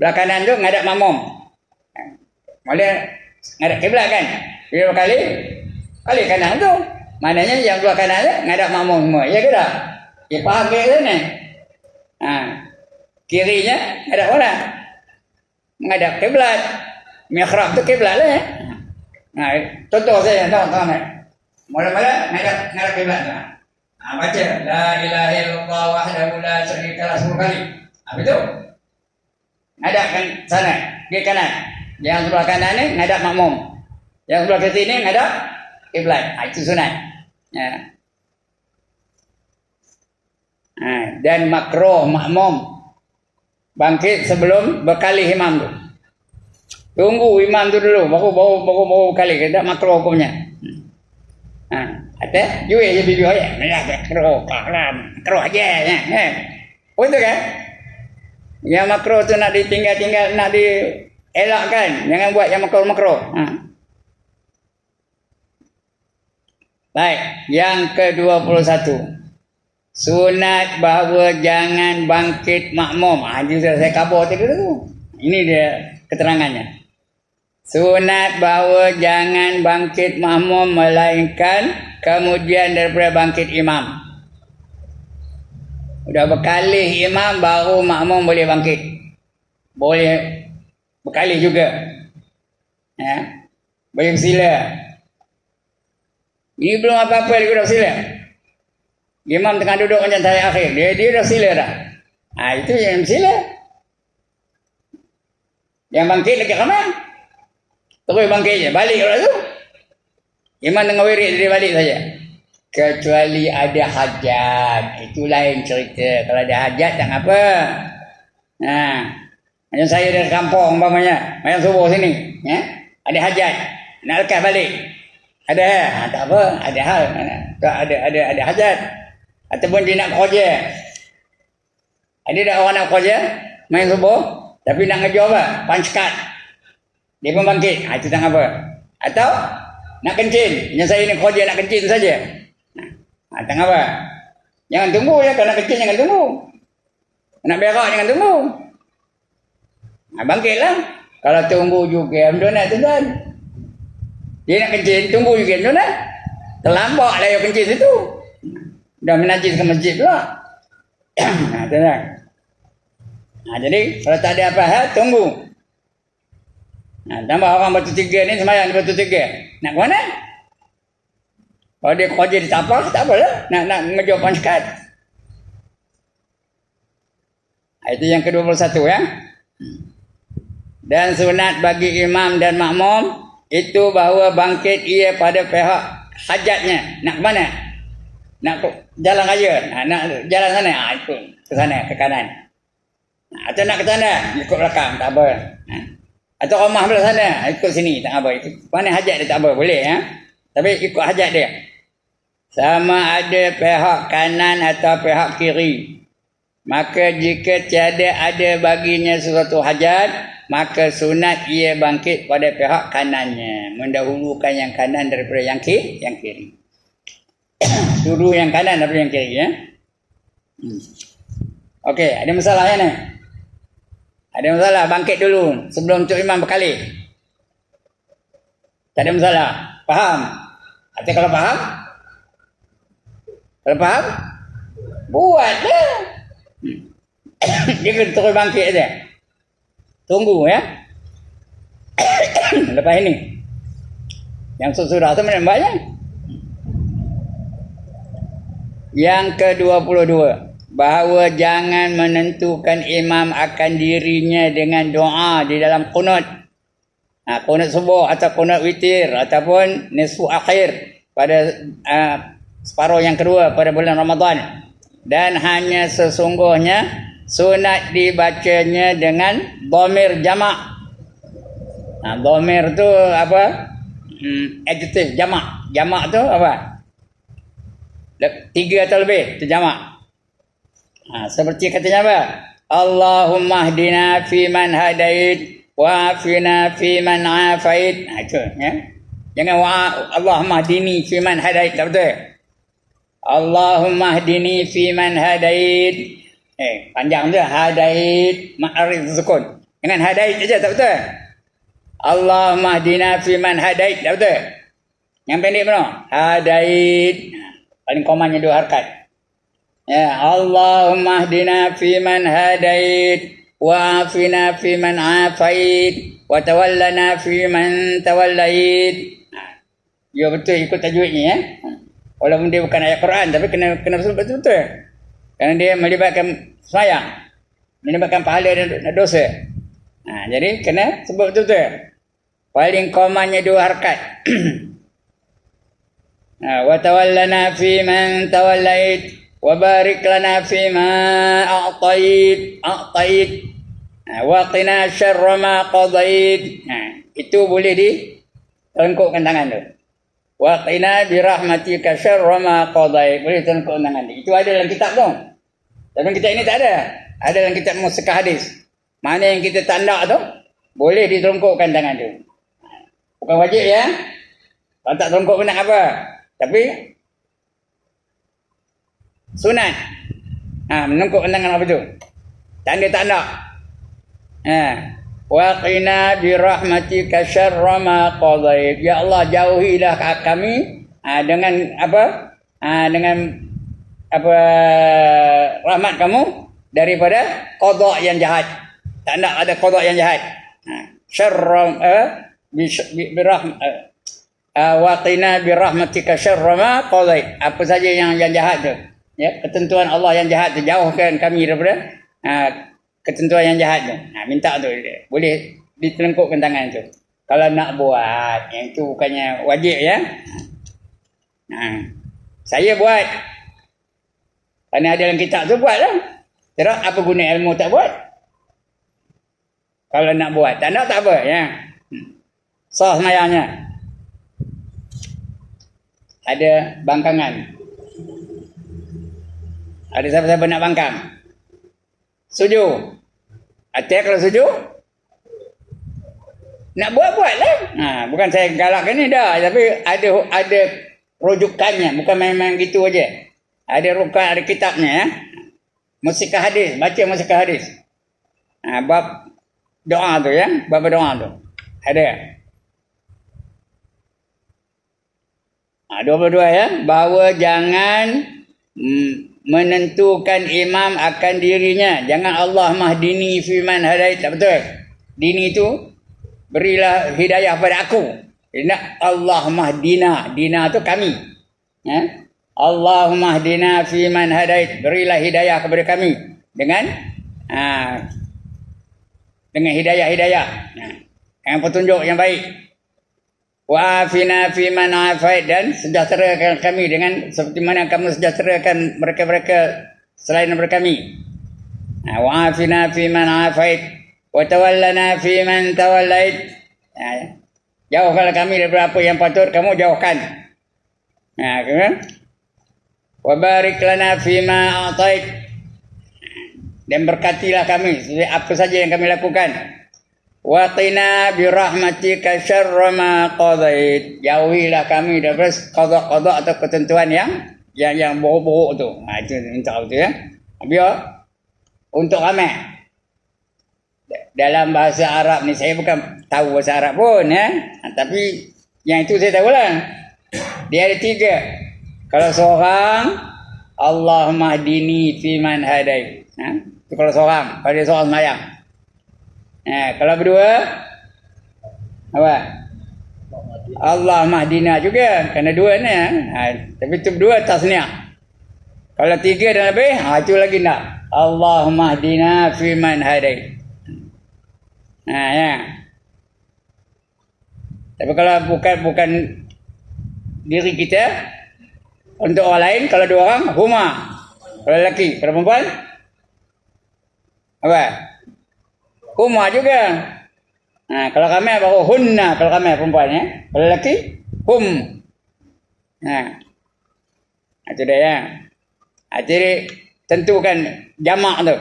S1: belah kanan tu ngadap makmum. Boleh ngadap kiblat kan? Bila berkali, kali kanan tu. Maknanya yang belah kanan tu ngadap makmum semua. Ya ke tak? Dia faham ke sana? Kirinya ngadap mana? Menghadap kiblat. Mihrab tu kiblat lah ya. Contoh saya tahu mula-mula ngadap kiblat tu. Baca la ilaha illallah wahdahu la syarika lah 10 kali. Habis tu ngadap kan sana, ke kanan. Yang sebelah kanan ni ngadap makmum. Yang sebelah ke sini ngadap kiblat. Itu sunat. Dan makruh makmum bangkit sebelum berkali imam tu. Tunggu imam tu dulu baru berkali. Tak makruh hukumnya. Ada jual je video ya. Makruh makruh aja ya. Betul kan? Yang makruh tu nak ditinggal-tinggal, nak dielakkan. Jangan buat yang makruh-makruh. Baik, yang ke-21. Sunat bahawa jangan bangkit makmum. Ini sudah saya khabar tadi tu. Ini dia keterangannya. Sunat bahawa jangan bangkit makmum melainkan kemudian daripada bangkit imam. Sudah berkali imam baru makmum boleh bangkit. Boleh berkali juga. Boleh bersila. Ini belum apa-apa lagi dah bersila. Imam tengah duduk macam tahiyat akhir. Dia dah sila dah. Itu yang sila. Yang bangkit dekat ramai. Terus bangkit je. Balik orang tu. Imam tengah wirid, dia balik saja. Kecuali ada hajat. Itu lain cerita. Kalau ada hajat tak apa. Macam saya dari kampung umpamanya. Macam subuh sini. Ada hajat. Nak lekas balik. Ada. Tak apa. Ada hal. Ada hajat. Ataupun dia nak kerja. Ada tak orang nak kerja main subuh tapi nak ngejar apa? Punch card. Dia pun bangkit. Itu tak apa. Atau nak kencing. Yang saya ni kerja nak kencing saja. Tak apa. Jangan tunggu ya. Kalau nak kencing jangan tunggu. Nak berak jangan tunggu. Bangkitlah. Kalau tunggu juga macam mana tuan-tuan? Dia nak kencing tunggu juga macam mana? Terlambat lah yang kencing situ. Dah menajiskan masjid pula. Tenang. Jadi kalau tak ada apa hal, tunggu. Tambah orang batu 3 ni sembahyang di batu 3. Nak ke mana? Kalau dia kerja di tapak, tak apalah. Nak mengejar punchcard. Itu yang ke-21 ya. Dan sunat bagi imam dan makmum itu bahawa bangkit ia pada pihak hajatnya. Nak ke mana? Nak jalan raya, nak jalan sana, ikut ke sana, ke kanan. Atau nak ke sana, ikut belakang, tak apa. Atau rumah belah sana, ikut sini, tak apa. Ikut mana hajat dia, tak apa, boleh ya. Tapi ikut hajat dia. Sama ada pihak kanan atau pihak kiri. Maka jika tiada ada baginya sesuatu hajat, maka sunat ia bangkit pada pihak kanannya. Mendahulukan yang kanan daripada yang kiri. Dulu yang kanan daripada yang kiri ya. Okey, ada masalah ya ni? Ada masalah, bangkit dulu sebelum Cuk Imam berkali. Tak ada masalah. Faham? Atau kalau faham? Kalau faham? Buatlah. Dia kena terus bangkit saja. Tunggu ya. Lepas ini. Yang sudah tu mana banyak? Yang ke-22, bahawa jangan menentukan imam akan dirinya dengan doa di dalam qunut. Qunut subuh atau qunut witir ataupun nisfu akhir pada separuh yang kedua pada bulan Ramadan. Dan hanya sesungguhnya sunat dibacanya dengan dhamir jamak. Dhamir tu apa? Adjektif jamak. Jamak tu apa? 3 atau lebih tu jamak. Seperti katanya apa? Allahumma hdina fi man hadait wa afina fi man afait. Itu ya. Jangan Allahumma hdini fi man hadait, tak betul. Allahumma hdini fi man hadait. Panjang tu hadait ma'arif sukun. Dengan hadait saja, tak betul. Allahumma hdina fi man hadait, tak betul. Yang pendek mana? Hadait. Paling komanya 2 harakat. Ya, Allahumma hdina fi man hadait wa afina fi man afait wa tawallana fi man tawallait. Ya betul ikut tajwidnya ya. Walaupun dia bukan ayat Quran tapi kena betul-betul. Kerana dia melibatkan sembahyang. Melibatkan pahala dan dosa. Jadi kena sebut betul-betul. Paling komanya 2 harakat. Wa tawallana fi man tawallait wa barik lana fi ma a'tait wa qina syarra ma qadait. Itu boleh telengkukkan tangan tu. Wa qina bi rahmatika syarra ma qadait. Boleh telengkukkan tangan tu. Itu ada dalam kitab tu. Dalam kitab ini tak ada. Ada dalam kitab Mustaqa Hadis. Mana yang kita tanda tu boleh ditelengkukkan tangan tu. Bukan wajib ya. Kalau tak telengkuk nak apa? Tapi sunat. Menengkukkan tangan apa tu? Tanda-tanda. Wa qina bi rahmatika syarra ma qadait. Ya Allah, jauhilah kami dengan apa? Dengan apa rahmat kamu daripada qada yang jahat. Tak nak ada qada yang jahat. Syarra bi rahmat wa qina bi rahmatika syarra ma qadait. Apa saja yang jahat tu. Ya, ketentuan Allah yang jahat tu, jauhkan kami daripada ketentuan yang jahat tu. Minta tu boleh ditelengkukkan tangan tu. Kalau nak buat, yang itu bukannya wajib ya. Saya buat. Kerana ada dalam kitab tu buatlah. Terus apa guna ilmu tak buat? Kalau nak buat, tak nak tak apa ya. Sah semayangnya. Ada bangkangan. Ada siapa-siapa nak bangkang? Setuju? Atik kalau setuju? Nak buat-buatlah. Bukan saya galakkan ni dah. Tapi ada rujukannya. Bukan main-main gitu aja. Ada rujukan, ada kitabnya ya. Mustaqa Hadis. Baca Mustaqa Hadis. Bab doa tu ya. Bab doa tu. Ada. 22 ya. Bahawa jangan menentukan imam akan dirinya. Jangan Allah mahdini fi man hadait. Tak betul. Dini itu berilah hidayah pada aku. Nak Allah mahdina. Dina tu kami. Ya. Allahumma hdina fi man hadait. Berilah hidayah kepada kami dengan hidayah-hidayah. Yang petunjuk yang baik. Wa afina fi man afait, dan sejahterakan kami dengan seperti mana kamu sejahterakan mereka-mereka selain daripada kami. Wa afina fi man afait wa tawallana fi man tawallait. Jauhkanlah kami daripada apa yang patut kamu jauhkan. Wa barik lana fi ma a'tait, dan berkatilah kami apa saja yang kami lakukan. Wa qina bi rahmatika syarra ma qadait. Jauhilah kami daripada qada-qada atau ketentuan yang buruk-buruk tu. Itu minta betul ya. Biar untuk ramai. Dalam bahasa Arab ni saya bukan tahu bahasa Arab pun ya. Tapi yang itu saya tahulah. Dia ada 3. Kalau seorang, Allahumma hdini fi man hadait. Itu kalau seorang, kalau dia seorang sembahyang. Kalau berdua apa? Allah mahdina juga. Kerana 2 ni tapi itu berdua tasniah. Kalau 3 dan lebih, itu lagi nak. Allah mahdina fi man hadait. Ya. Tapi kalau bukan diri kita, untuk orang lain, kalau 2 orang, huma. Kalau lelaki, kalau perempuan apa? Huma juga. Kalau kami baru hunna, kalau kami perempuan ya. Kalau lelaki hum. Itu dia ya. Jadi tentukan jamak tu.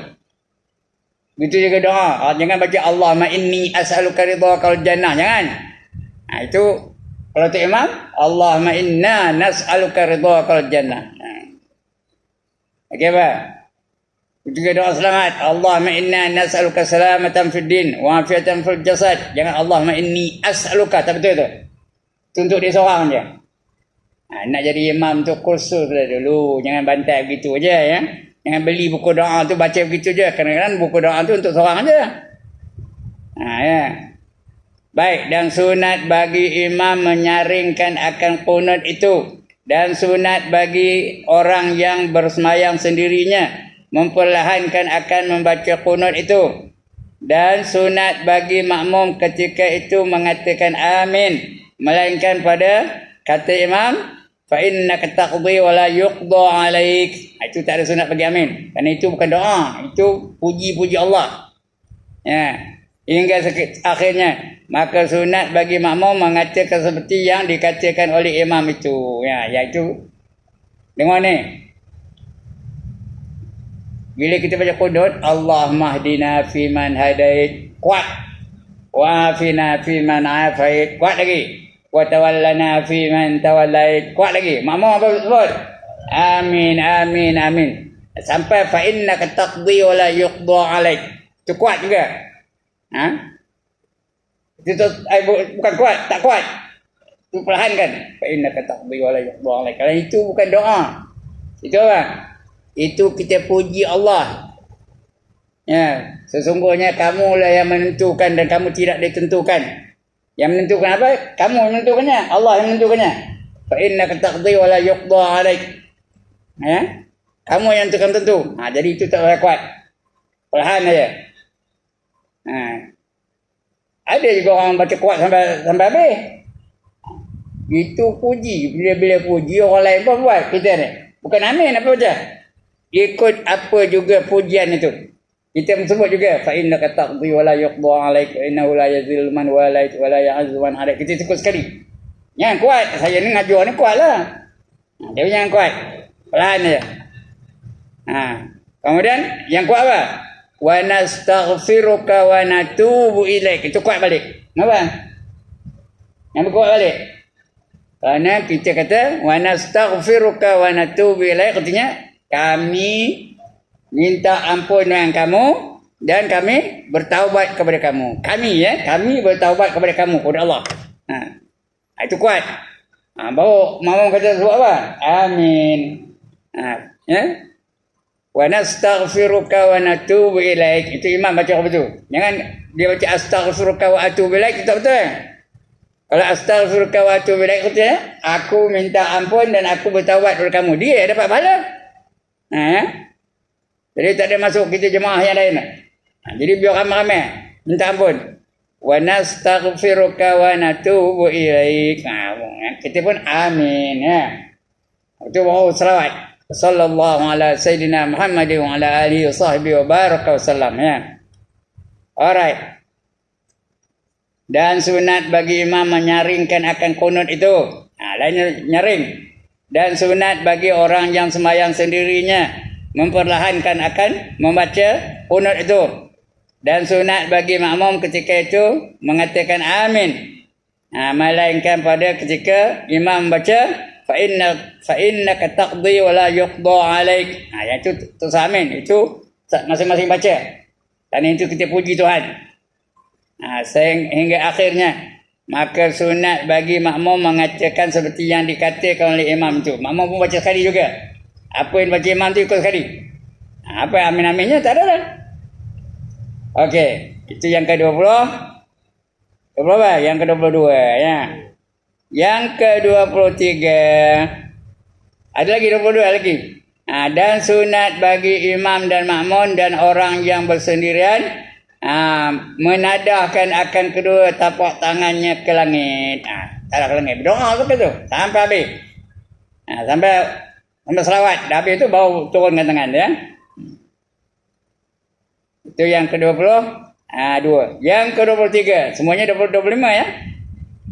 S1: Begitu juga doa. Jangan baca Allahumma inni as'aluka ridhakal jannah. Jangan. Itu kalau tu imam, Allahumma inna nas'aluka ridhakal jannah. Okey apa? Itu juga doa selamat. Allahumma inna nas'aluka salamatan fid din wa afiatan fil jasad. Jangan Allahumma inni as'aluka. Tak betul tu. Itu untuk dia seorang je. Nak jadi imam tu kursus dulu. Jangan bantai begitu aja ya. Jangan beli buku doa tu baca begitu je. Kadang-kadang buku doa tu untuk seorang je. Ya. Baik, dan sunat bagi imam menyaringkan akan qunut itu. Dan sunat bagi orang yang bersemayang sendirinya memperlahankan akan membaca qunut itu. Dan sunat bagi makmum ketika itu mengatakan amin. Melainkan pada kata imam, fa innaka taqdi wa la yuqda alaik. Itu tak ada sunat bagi amin. Kerana itu bukan doa, itu puji-puji Allah. Ya. Hingga akhirnya, maka sunat bagi makmum mengatakan seperti yang dikatakan oleh imam itu. Ya, iaitu dengar ni. Bila kita baca qunut, Allahumma hdina fi man hadait, kuat. Wa afina fi man afait, kuat lagi. Wa tawallana fi man tawallait, kuat lagi. Makmum apa sebut? Amin, amin, amin. Sampai fa innaka taqdi wa la yuqda alaik. Itu kuat juga. Itu bukan kuat, tak kuat. Itu perlahan kan. Fa innaka taqdi wa la yuqda alaik. Kalau itu bukan doa. Itu apa? Itu kita puji Allah. Ya, sesungguhnya kamulah yang menentukan dan kamu tidak ditentukan. Yang menentukan apa? Kamu menentukannya. Allah yang menentukannya. Fa innaka taqdi wa la yuqda alaik. Ya? Kamu yang tentu. Jadi itu tak boleh kuat. Perlahan saja. Ada juga orang baca kuat sampai habis. Itu puji. Bila puji orang lain pun buat kita ni. Bukan amin apa baca. Ikut apa juga pujian itu. Kita sebut juga fa innaka taqdi wa la yuqda alaik innahu la yazil man walait wa la ya'zu man alaik. Kita sebut sekali. Yang kuat. Saya ni ngajar ni kuatlah. Dia jangan kuat. Perlahan saja. Kemudian yang kuat apa? Wa nastaghfiruka wa natubu ilaik. Itu kuat balik. Kenapa? Yang kuat balik. Kerana kita kata wa nastaghfiruka wa natubu ilaik, artinya kami minta ampun dengan kamu dan kami bertaubat kepada kamu. Kami bertaubat kepada kamu, kepada Allah. Itu kuat. Baru makmum kata sebut apa? Amin. Ya? Wa nastaghfiruka wa natubu ilaik. Itu imam baca apa tu? Jangan dia baca astaghfiruka wa atubu ilaik, itu tak betul. Kalau astaghfiruka wa atubu ilaik itu aku minta ampun dan aku bertaubat kepada kamu. Dia dapat pahala. Jadi tak ada masuk kita jemaah yang lain. Jadi biar ramai-ramai minta ampun. Wa nastaghfiruka wa natubu ilaik. Kita pun amin ya. Itu baru selawat. Sallallahu ala sayyidina Muhammad wa ala alihi wa sahbihi wa baraka wa sallam ya. Alright. Dan sunat bagi imam menyaringkan akan qunut itu. Lainnya nyaring. Dan sunat bagi orang yang sembahyang sendirinya memperlahankan akan membaca qunut itu. Dan sunat bagi makmum ketika itu mengatakan amin. Melainkan pada ketika imam membaca fa innaka taqdi wa la yuqda alaik. Yang itu tulis amin. Itu masing-masing baca. Dan itu kita puji Tuhan. Hingga akhirnya maka sunat bagi makmum mengatakan seperti yang dikatakan oleh imam itu. Makmum pun baca sekali juga. Apa yang baca imam itu ikut sekali. Apa amin-aminnya tak ada lah. Okey, itu yang ke-20. Berapa? Yang ke-22 ya. Yang ke-23. Ada lagi 22 lagi. Dan sunat bagi imam dan makmum dan orang yang bersendirian menadahkan akan kedua tapak tangannya ke langit. Tak ke langit. Berdoa ke tu sampai habis. Sampai selawat. Dah habis tu baru turunkan tangan dia. Itu yang ke-20. Dua. Yang ke-23, semuanya 25 ya.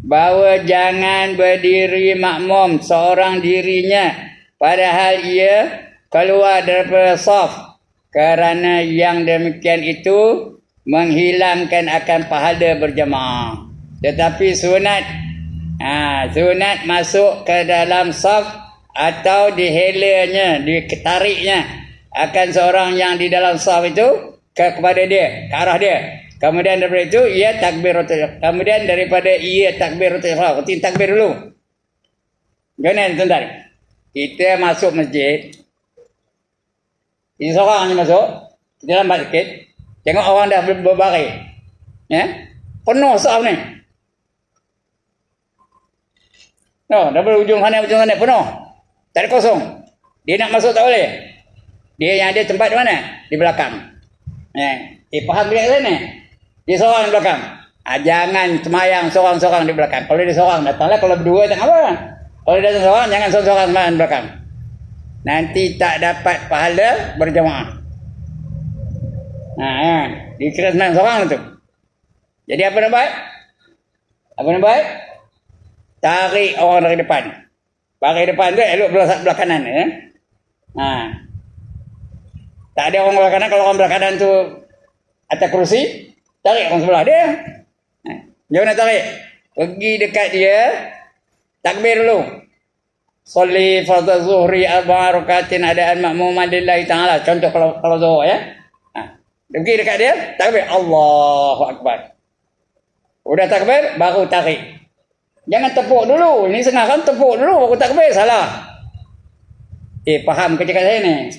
S1: Bahawa jangan berdiri makmum seorang dirinya padahal ia keluar daripada saf, kerana yang demikian itu menghilangkan akan pahala berjamaah. Tetapi sunat masuk ke dalam saf atau dihelanya, ditariknya akan seorang yang di dalam saf itu kepada dia, ke arah dia. Kemudian daripada itu ia takbiratul. Kemudian daripada ia takbiratul ihram, kita takbir dulu. Gimana tuan-tuan? Kita masuk masjid. Ini seorang yang masuk, kita lambat sikit. Tengok orang dah berbaring. Ya? Penuh saf ni. Daripada ujung sana penuh. Tak ada kosong. Dia nak masuk tak boleh. Dia yang ada tempat di mana? Di belakang. Faham dia kat sana? Dia seorang di belakang. Jangan semayang seorang-seorang di belakang. Kalau dia seorang datanglah, kalau berdua tak apa. Kalau dia datang seorang, jangan seorang-seorang semayang di belakang. Nanti tak dapat pahala berjamaah. Dikira semayang seorang tu. Jadi apa nak buat? Tarik orang dari depan. Baris depan tu elok belah kanan. Tak ada orang belah kanan. Kalau orang belah kanan tu atas kerusi, tarik orang sebelah dia. Jangan nak tarik. Pergi dekat dia, takbir dulu. Sholli fardhu zuhri arba'a rakaatin adaan makmuman lillahi ta'ala. Contoh kalau zuhur ya. Pergi dekat dia, takbir. Allahu Akbar. Udah takbir, baru tarik. Jangan tepuk dulu. Ini setengah kan tepuk dulu baru takbir. Salah. Faham kecakap saya ni?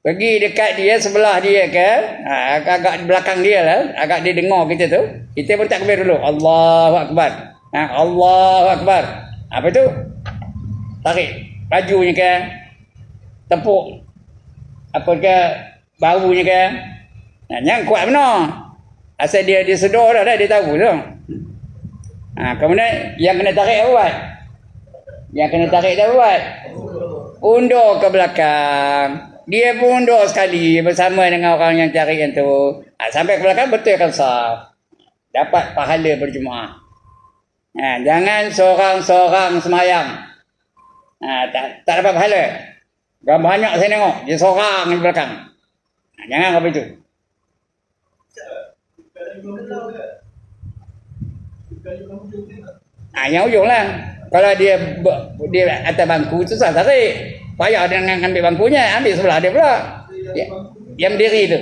S1: Pergi dekat dia, sebelah dia ke, agak di belakang dia lah, agak dia dengar kita tu, kita pun takbir dulu. Allahu Akbar. Allahu Akbar. Apa tu? Tarik bajunya ke, tepuk apa ke, bahunya ke. Jangan kuat benar. Asal dia sedar dah, dia tahu tu. Kemudian yang kena tarik apa buat? Undur ke belakang. Dia pun undur sekali bersama dengan orang yang tarik yang tu. Sampai ke belakang betulkan saf. Dapat pahala berjemaah. Jangan seorang-seorang semayang. Tak dapat pahala. Banyak saya tengok. Dia seorang di belakang. Jangan apa itu. Yang ujung lah. Kalau dia atas bangku susah tarik. Payah dia ambil bangkunya, ambil sebelah dia pula. Yang berdiri tu.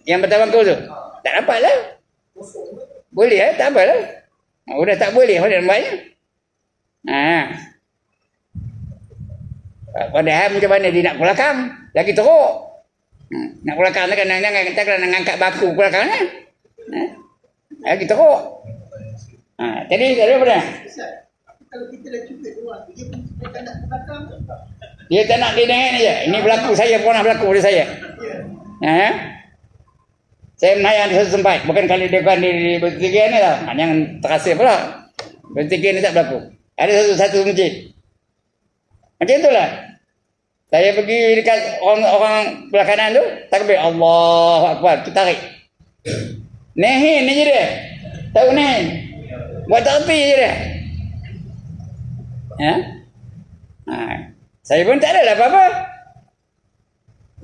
S1: Yang atas bangku tu. Tak dapat lah. Boleh tak apa lah. Udah tak boleh pada nampaknya. Padahal macam mana dia nak ke belakang. Lagi teruk. Nak ke belakang tu kadang-kadang ngangkat bangku ke belakang ni. Lagi teruk. Jadi apa dah? Kalau kita dah cuba orang, dia tak nak ke belakang. Dia tak nak, dia dengar je. Ini berlaku, saya pernah berlaku pada saya. Saya menayang di satu tempat. Bukan kali depan di bertiga ni lah. Jangan terasa pula. Bertiga ni tak berlaku. Ada satu masjid. Macam itulah. Saya pergi dekat orang belah kanan tu, takbir Allahu Akbar, tu tarik. Nehin je dia. Tahu nehin? Buat tepi je dia. Saya pun tak ada lah apa-apa.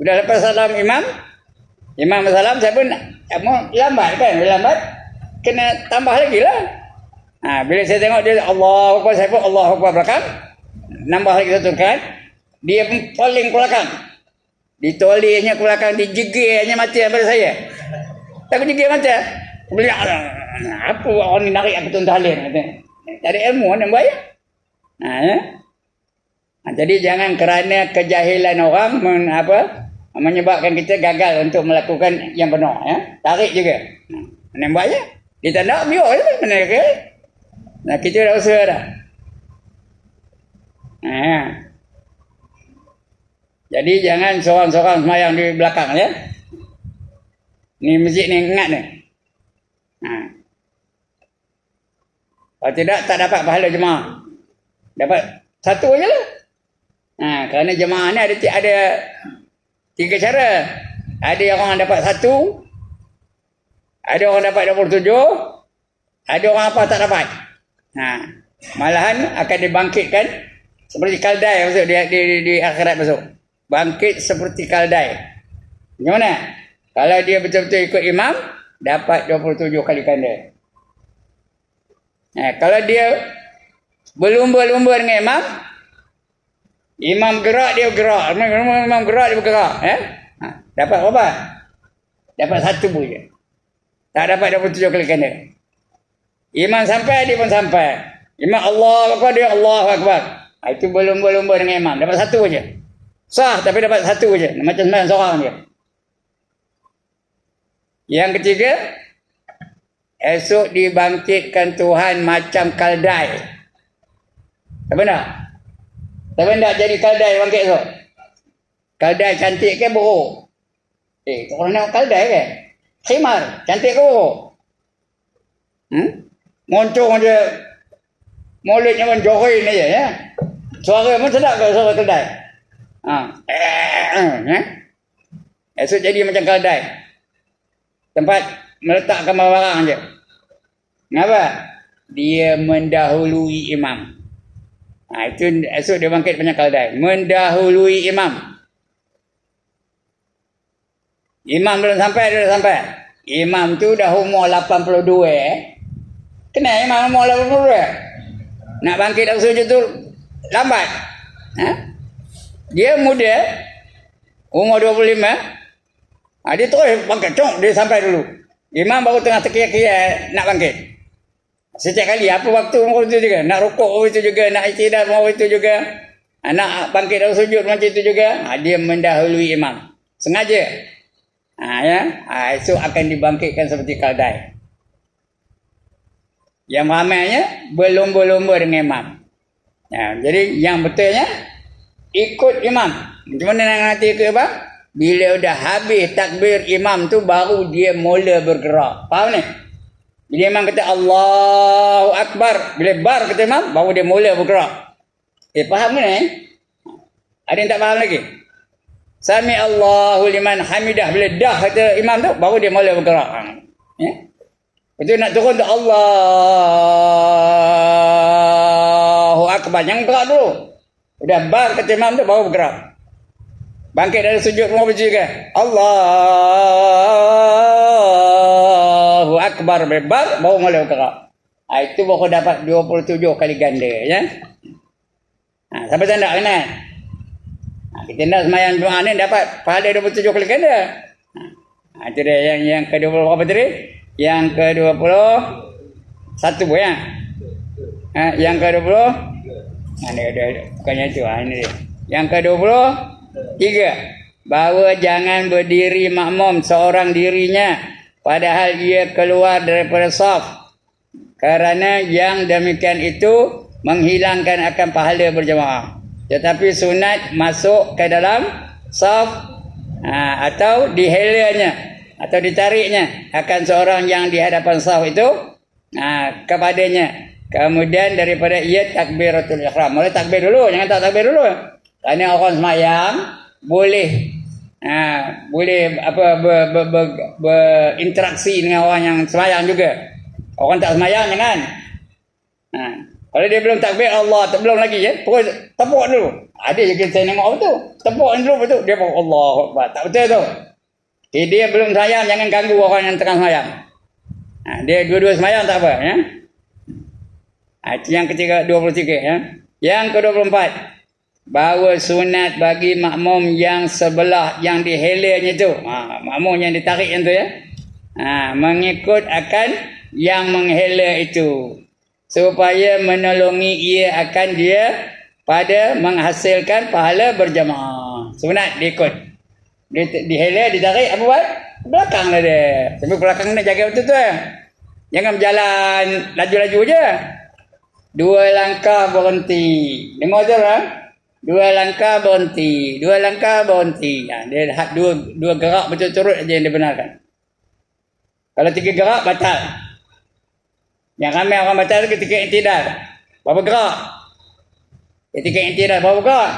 S1: Udah lepas salam imam salam, saya pun lambat kan. Lambat, kena tambah lagi lah. Bila saya tengok dia Allahu Akbar, saya pun Allahu Akbar belakang. Nambah lagi satu kan. Dia pun paling ke belakang. Ditolehnya ke belakang, dijegirnya mata pada saya. Tak jegir mata. Beliau apa orang ni narik aku tuan talin. Tak ada ilmu nak bayar. Jadi jangan kerana kejahilan orang menyebabkan kita gagal untuk melakukan yang benar. Tarik juga. Nak bayar. Dia tak nak biar je. Mana ke? Kita dah usaha dah. Jadi jangan seorang-seorang semayang di belakang ya. Ni masjid ni ingat ni. Kalau tidak tak dapat pahala jemaah. Dapat satu aja lah. Kerana jemaah ni ada 3 cara. Ada orang dapat 1, ada orang dapat 27, ada orang apa tak dapat. Malahan akan dibangkitkan seperti kaldai masuk di akhirat masuk. Bangkit seperti kaldai. Macam mana? Kalau dia betul-betul ikut imam, dapat 27 kali ganda. Kalau dia berlumba-lumba dengan imam, imam gerak dia bergerak, imam gerak dia bergerak. Dapat berapa? Dapat 1 pun je. Tak dapat 27 kali ganda. Imam sampai, dia pun sampai. Imam Allah Akbar, dia Allah Akbar. Itu berlumba-lumba dengan imam. Dapat 1 je. Sah tapi dapat 1 je. Macam 9 seorang je. Yang ketiga, esok dibangkitkan Tuhan macam kaldai. Tak benar? Tak benar jadi kaldai bangkit esok? Kaldai cantik ke buruk? Korang nak kaldai ke? Khimar, cantik ke buruk? Moncong je. Mulutnya menjorin aja ya. Suara pun sedap ke suara kaldai? Esok jadi macam kaldai. Tempat meletakkan barang je. Kenapa? Dia mendahului imam. Itu esok dia bangkit macam kaldai. Mendahului imam. Imam belum sampai, dia dah sampai. Imam tu dah umur 82. Kenal imam umur 82? Nak bangkit dalam sujud tu lambat. Dia muda, umur 25. Dia terus bangkit, dia sampai dulu. Imam baru tengah terkiyak-kiyak nak bangkit. Setiap kali, apa waktu itu juga. Nak rukuk itu juga, nak iktidal itu juga. Nak bangkit dalam sujud macam itu juga. Dia mendahului imam. Sengaja. Esok akan dibangkitkan seperti kaldai. Yang ramainya berlomba-lomba dengan imam. Jadi yang betulnya ikut imam. Macam mana nak nanti ikut imam? Bila dah habis takbir imam tu baru dia mula bergerak. Faham ni? Bila imam kata Allahu Akbar, bila bar kata imam baru dia mula bergerak. Faham ke ni? Ada yang tak faham lagi? Sami Allahu liman hamidah, bila dah kata imam tu baru dia mula bergerak. Itu nak turun tu Allahu Akbar, jangan gerak dulu. Udah bar kata imam tu baru bergerak. Bangkit dari sujud semua baca ke? Allahu Akbar, berbar baru mula bergerak. Itu baru dapat 27 kali ganda ya. Sampai tanda kenal. Kita nak semayang doa ni dapat pahala 27 kali ganda. Itu dia yang ke-20 berapa tadi? Yang ke-21 ya. Yang ke-20 ada bukannya itu ini dia. Yang ke-23 bahawa jangan berdiri makmum seorang dirinya padahal ia keluar daripada saf, kerana yang demikian itu menghilangkan akan pahala berjamaah. Tetapi sunat masuk ke dalam saf atau dihelanya atau ditariknya akan seorang yang di hadapan saf itu kepadanya. Kemudian daripada ia takbiratul ihram. Boleh takbir dulu, jangan tak takbir dulu. Kerana orang semayang boleh berinteraksi dengan orang yang semayang juga. Orang tak semayang jangan. Kalau dia belum takbir Allah, belum lagi ya, pukul tepuk dulu. Ada je kita tengok apa tu. Tepuk dulu betul. Dia pun Allah Akbar. Tak betul tu. Dia belum semayang, jangan ganggu orang yang tengah semayang. Dia dua-dua semayang tak apa ya. Itu yang ketiga 23 ya. Yang ke-24 bahawa sunat bagi makmum yang sebelah yang dihelanya tu, makmum yang ditarik yang tu ya, mengikut akan yang menghela itu supaya menolongi ia akan dia pada menghasilkan pahala berjamaah. Sunat diikut. Dia dihela, ditarik, apa buat? Belakang lah dia. Tapi belakang ni jaga betul tu ya. Jangan berjalan laju-laju je. 2 langkah berhenti. Dengar je lah. 2 langkah berhenti. 2 langkah berhenti. Dia dua gerak betul-turut aja yang dibenarkan. Kalau 3 gerak, batal. Yang ramai orang batal ketika iktidal. Berapa gerak? Ketika iktidal, berapa gerak?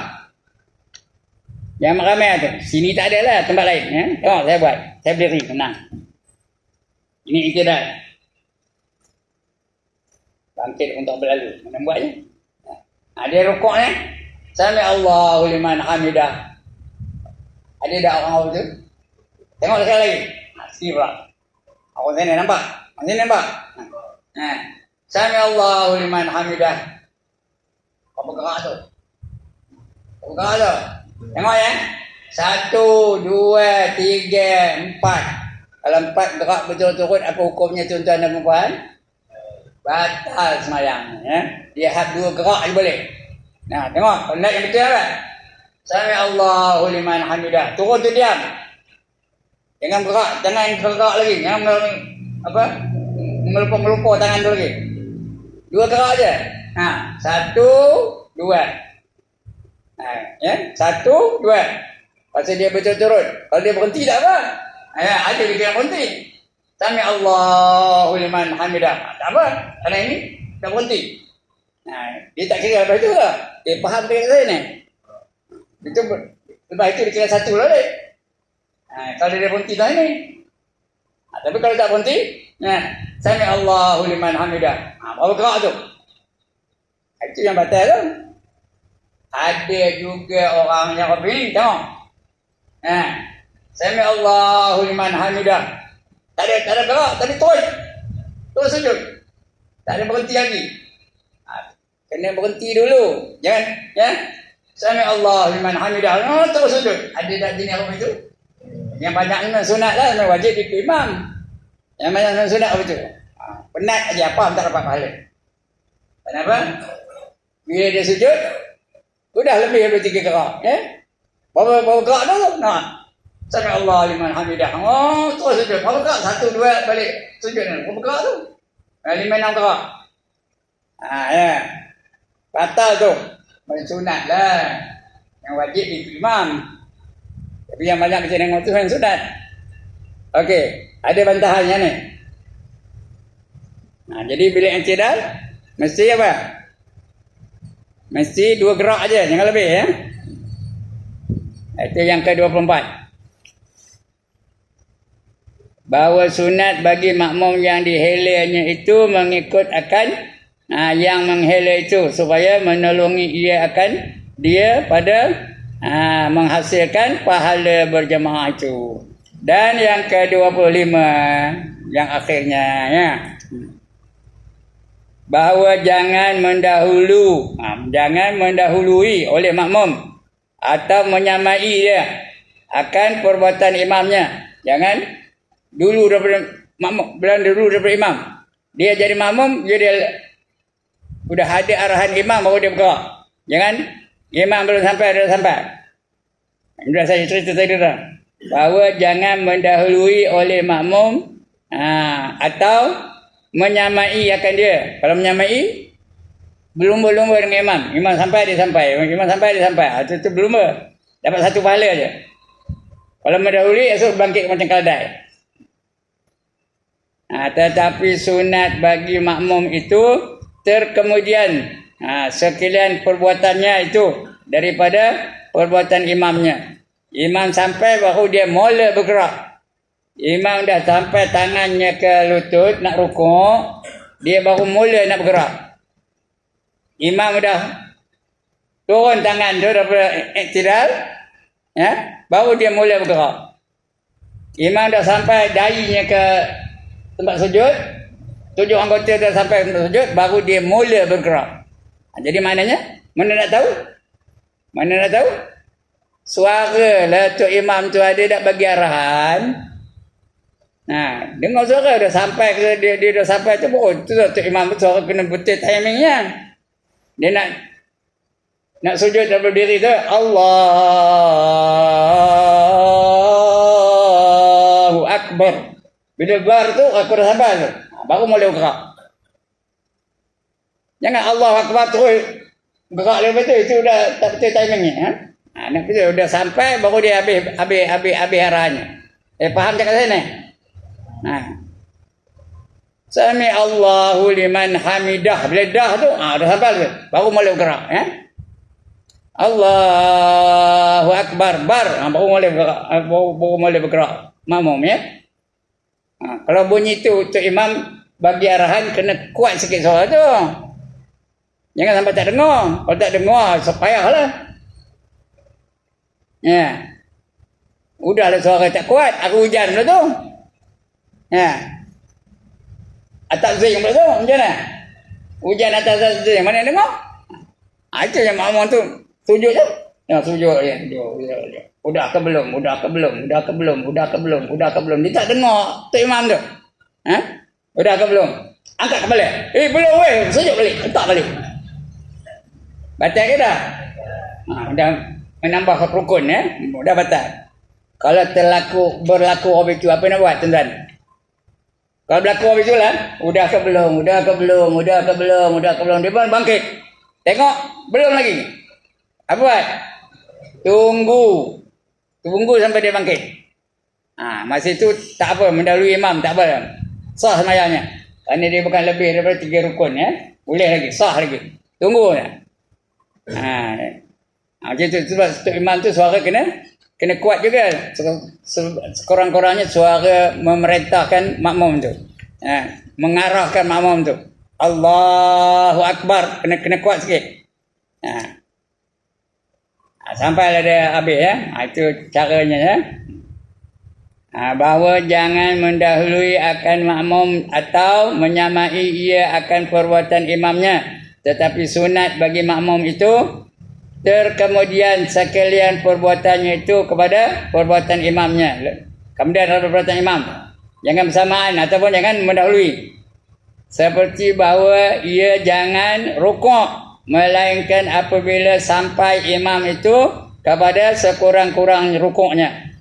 S1: Yang ramai tu. Sini tak ada lah tempat lain. Ya? Tengok saya buat. Saya berdiri. Tenang. Ini iktidal. Bangkit untuk berlalu. Mana buatnya? Dia rukuk ni. Sami Allahu liman hamidah. Ada tak orang apa tu? Tengok sekali lagi. Sikit pula. Orang sini nampak? Orang sini nampak? Sami Allahu liman hamidah. Apa gerak tu? Apa gerak tu? Tengok ya. 1, 2, 3, 4. Kalau 4 gerak betul-betul apa hukumnya tuan-tuan dan puan? Batal semayang. Ya? Dia had 2 gerak je boleh. Nah, tengok. Kalau nak yang betul apa? Sami Allahu liman hamidah. Turun tu diam. Jangan gerak. Jangan gerak lagi. Jangan melupur tangan tu lagi. 2 gerak je. 1, 2. Ya, 1, 2. Pasal dia betul turun. Kalau dia berhenti tak apa. Ada dia kena berhenti. Sami Allahu liman hamidah. Tak apa. Kerana ini dah berhenti. Dia tak kira apa itu lah. Dia faham dengan saya ni. Itu lepas itu dia kira 1 lah dia. Kalau dia berhenti dah ini. Tapi kalau tak berhenti, Sami Allahu liman hamidah. Baru gerak tu. Itu yang batal tu. Ada juga orang yang pilih, tengok. Sami Allahu liman hamidah. Tak ada gerak, tadi terus sujud. Tak ada berhenti lagi. Kena berhenti dulu. Jangan, ya. Sami Allahu liman hamidah. Terus sujud. Ada tak jenis apa itu? Yang banyak memang sunat lah, memang wajib ikut imam. Yang banyak memang sunat apa itu? Penat aja apa tak dapat pahala. Kenapa? Bila dia sujud, sudah lebih daripada 3 gerak, ya. Bawa gerak dulu. Sami Allah liman hamidah. Terus sujud. Bawa gerak 1, 2 balik sujud. Bawa gerak tu. 5, 6 gerak. Ya. Batal tu. Sunat lah. Yang wajib ikut imam. Tapi yang banyak kita tengok tu yang sunat. Okey, ada bantahannya ni. Jadi bila i'tidal mesti apa? Mesti 2 gerak aja, jangan lebih ya. Itu yang ke-24. Bahawa sunat bagi makmum yang dihelanya itu mengikut akan yang menghela itu supaya menolongi dia pada menghasilkan pahala berjemaah itu. Dan yang ke-25 yang akhirnya ya. Bahawa jangan mendahului oleh makmum atau menyamai dia akan perbuatan imamnya. Jangan dulu daripada makmum, dulu daripada imam. Dia jadi makmum, dia sudah ada arahan imam baru dia bergerak. Jangan imam belum sampai, dia dah sampai. Sudah saya cerita tadi dah. Bahawa jangan mendahului oleh makmum atau menyamai akan dia. Kalau menyamai, berlumba-lumba dengan imam. Imam sampai, dia sampai. Imam sampai, dia sampai. Itu berlumba. Dapat 1 pahala je. Kalau mendahului, esok bangkit macam keldai. Tetapi sunat bagi makmum itu terkemudian sekalian perbuatannya itu daripada perbuatan imamnya. Imam sampai baru dia mula bergerak. Imam dah sampai tangannya ke lutut nak rukuk, dia baru mula nak bergerak. Imam dah turun tangan tu daripada i'tidal, ya, baru dia mula bergerak. Imam dah sampai dahinya ke tempat sujud, 7 anggota dah sampai tempat sujud, baru dia mula bergerak. Jadi maknanya, mana nak tahu? Mana nak tahu? Suara Datuk Imam tu ada tak bagi arahan. Dengar suara dah sampai ke dia dah sampai tu, tu Datuk Imam suara kena betul timingnya. Dia nak sujud dan berdiri tu, Allahu Akbar. Bila bar tu aku dah sampai tu, baru mula bergerak. Jangan Allahu Akbar terus gerak lepas tu, itu dah tak betul timingnya. Nak betul dah sampai baru dia habis arahannya. Faham cakap saya ni? Sami Allahu liman hamidah. Bila dah tu dah sampai tu, baru mula bergerak, ya. Allahu Akbar, bar, baru boleh bergerak makmum ya. Kalau bunyi tu untuk imam bagi arahan, kena kuat sikit suara tu. Jangan sampai tak dengar. Kalau tak dengar, sepayahlah. Ya. Udahlah suara tak kuat, aku hujan pula tu. Ya. Atas zing pula tu, macam mana? Hujan atas zing, mana yang dengar? Itu yang makmum tu. Sujud je. Ya, sujud ya. Udah ke belum? Dia tak dengar Tok Imam tu. Ha? Udah ke belum? Angkat kepala. Belum weh. Sujud balik. Letak balik. Batal ke dah? Dah menambah rukun ya. Dah batal. Kalau berlaku habis tu, apa nak buat tuan-tuan? Kalau berlaku habis tu lah. Udah ke belum? Dia pun bangkit. Tengok. Belum lagi. Apa buat? Tunggu sampai dia bangkit. Masa itu tak apa, mendahului imam tak apa. Sah semayangnya. Kerana dia bukan lebih daripada 3 rukun ya. Boleh lagi, sah lagi. Tunggu dah. Macam tu, sebab Tok Imam tu suara kena kuat juga. Sekurang-kurangnya suara memerintahkan makmum tu. Mengarahkan makmum tu. Allahu Akbar, kena kuat sikit. Sampailah dia habis ya. Itu caranya ya. Bahawa jangan mendahului akan makmum atau menyamai ia akan perbuatan imamnya. Tetapi sunat bagi makmum itu terkemudian sekalian perbuatannya itu kepada perbuatan imamnya. Kemudian ada perbuatan imam. Jangan bersamaan ataupun jangan mendahului. Seperti bahawa ia jangan rukuk, melainkan apabila sampai imam itu kepada sekurang-kurang rukuknya.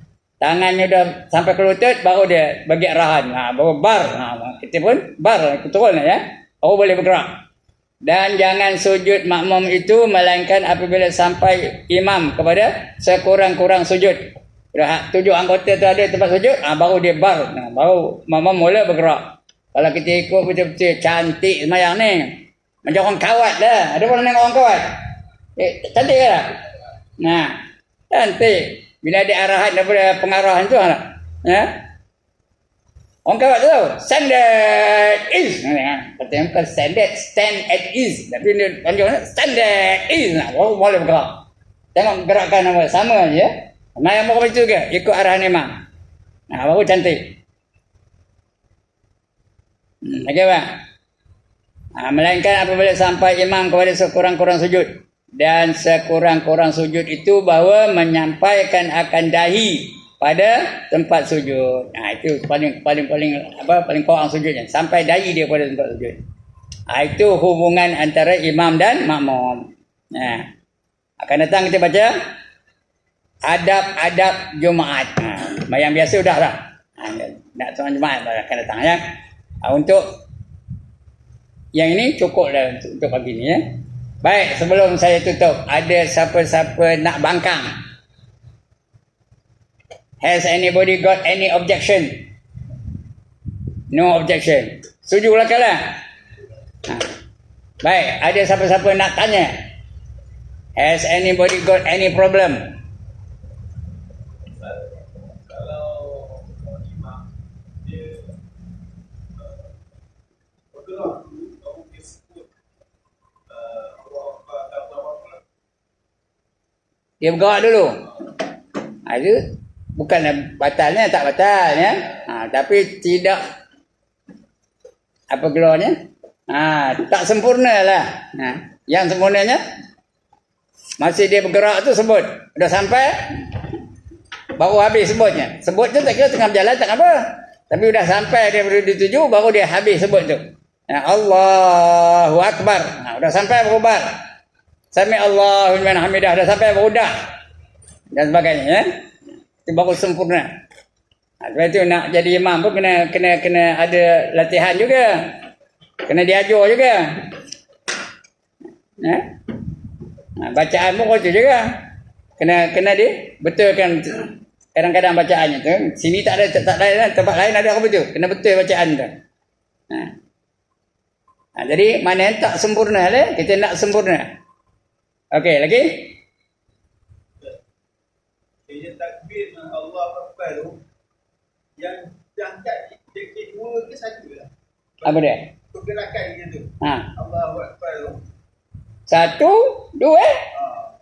S1: Tangannya dah sampai ke lutut, baru dia bagi arahan. Baru bar. Kita pun bar, turun ya. Baru boleh bergerak. Dan jangan sujud makmum itu, melainkan apabila sampai imam kepada sekurang-kurang sujud. Dah 7 anggota tu ada tempat sujud, baru dia bar. Baru makmum mula bergerak. Kalau kita ikut betul-betul cantik semayang ni. Macam orang kawat dah. Ada orang tengok orang kawat? Cantik ke tak? Cantik. Bila ada arahan daripada pengarahan tu ya? Orang kawat tu tahu. Stand at ease. Kata bukan stand at ease. Tapi dia panjang stand at ease. Boleh bergerak. Tengok gerakan apa. Sama je. Semayang pun macam tu ke? Ikut arahan imam. Baru cantik. Okey bang. Melainkan apabila sampai imam kepada sekurang-kurang sujud. Dan sekurang-kurang sujud itu bahawa menyampaikan akan dahi pada tempat sujud. Itu paling kurang sujudnya. Sampai dahi dia pada tempat sujud. Itu hubungan antara imam dan makmum. Akan datang kita baca adab-adab Jumaat. Yang biasa dah lah. Nak soal Jumaat akan datang ya. Untuk yang ini cukup dah untuk pagi ni ya. Baik, sebelum saya tutup, ada siapa-siapa nak bangkang? Has anybody got any objection? No objection. Setuju lah kalah. Baik, ada siapa-siapa nak tanya? Has anybody got any problem? Dia bergerak dulu. Itu bukanlah batalnya, tak batal ya. Tapi tidak apa gelarnya? Tak sempurna lah. Yang sempurnanya masih dia bergerak tu sebut. Dah sampai baru habis sebutnya. Sebut tu tak kira tengah berjalan tak apa. Tapi dah sampai dia dituju baru dia habis sebut tu. Allahu Akbar. Dah sampai baru bar. Sami Allahu liman hamidah, dah sampai berudah dan sebagainya ya. Itu baru sempurna. Sebab itu nak jadi imam pun kena ada latihan juga. Kena diajar juga. Ya. Bacaan pun macam juga. Kena betulkan kadang-kadang bacaannya tu. Sini tak ada tempat lain ada apa betul. Kena betul bacaan tu. Jadi mana yang tak sempurna lah, kita nak sempurna. Okey, lagi?
S2: Dia takbir dengan Allah Akbar tu, yang angkat dia dua ke satu lah.
S1: Apa dia?
S2: Pergerakan dia tu.
S1: Ha.
S2: Allah Akbar tu.
S1: 1, 2,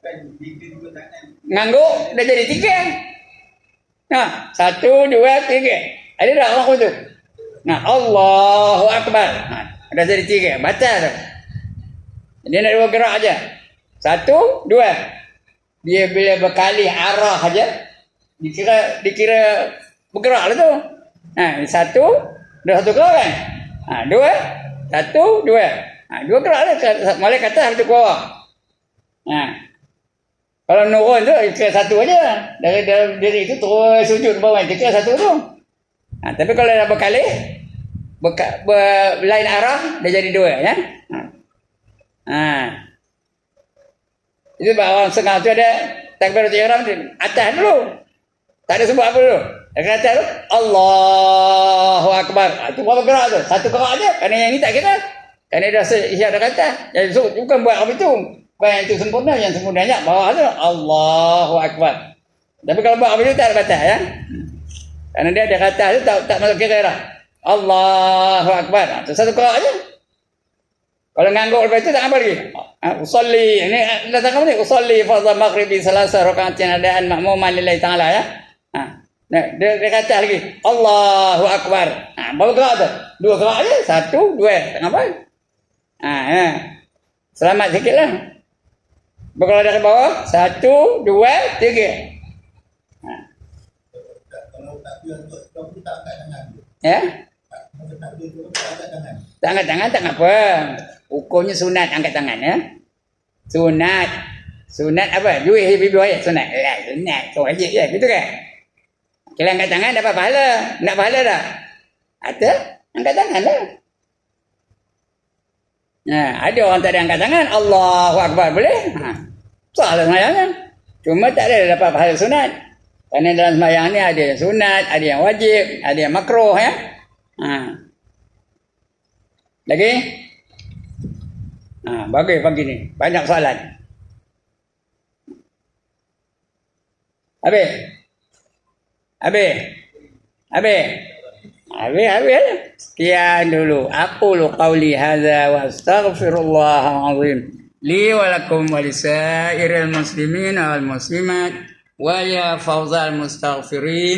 S2: Kan dia dua tangan.
S1: ngangguk dah jadi 3. Ha, 1, 2, 3. Ada tak orang tu? Nah, Allahu Akbar. Ha, dah jadi 3. Baca tu. Dia nak 2 gerak aja. 1, 2. Dia bila berkali arah aja dikira bergerak lah tu. Ha, 1, dah 1 gerak kan? Ha, 2, 1, 2. Ha, 2 gerak lah. Malai kata satu ke bawah. Ha. Kalau nurun tu kira 1 aja. Dari dalam diri itu terus sujud bawah kira 1 tu. Ha, tapi kalau dah berkali berlain arah dia jadi 2 ya. Ha. Ha. Itu orang setengah tu ada takbiratul ihram di atas dulu. Tak ada sebut apa dulu. Dekat atas tu Allahu Akbar. Itu berapa gerak tu? 1 gerak aja. Kerana yang ni tak kira. Kerana dah isyak dah kata. Jadi bukan buat apa itu. Bukan yang itu sempurna. Yang sempurnanya bawah tu Allahu Akbar. Tapi kalau buat apa itu tak ada batas ya. Kerana dia ada kata tu tak masuk kira lah. Allahu Akbar. Itu 1 gerak aja. Kalau ngangguk lepas itu tak apa lagi. Usalli. Ini datang apa ni? Usalli fardhu maghribi salasa rakaatin adaan makmuman lillahi ta'ala ya. Ha. Nah, dia kata lagi Allahu Akbar. Ha, berapa gerak tu? 2 gerak aja. 1, 2. Tak apa. Ha, ya. Selamat sikitlah. Kalau dari bawah 1, 2, 3. Ha.
S2: Kalau takbir untuk kamu tak angkat tangan.
S1: Ya?
S2: Kalau takbir tu tak angkat tangan.
S1: Tak angkat tangan tak apa. Hukumnya sunat angkat tangan ya. Sunat. Sunat apa? Duit hibi buaya sunat. Lah sunat. So wajib je gitu kan. Kalau angkat tangan dapat pahala. Nak pahala dah. Ada angkat tangan lah. Nah, ada orang tak ada angkat tangan. Allahu Akbar boleh? Ha. Salah semayangnya. Cuma tak ada dapat pahala sunat. Kerana dalam semayang ni ada yang sunat, ada yang wajib, ada yang makruh ya. Ha. Lagi? Ha, bagus pagi ni. Banyak soalan. Habis? Habis? Habis? Habis. Sekian dulu. Aqulu qawli hadza wa astaghfirullahal azim li wa lakum wa lisairil muslimin wal muslimat wa ya fawzal mustaghfirin.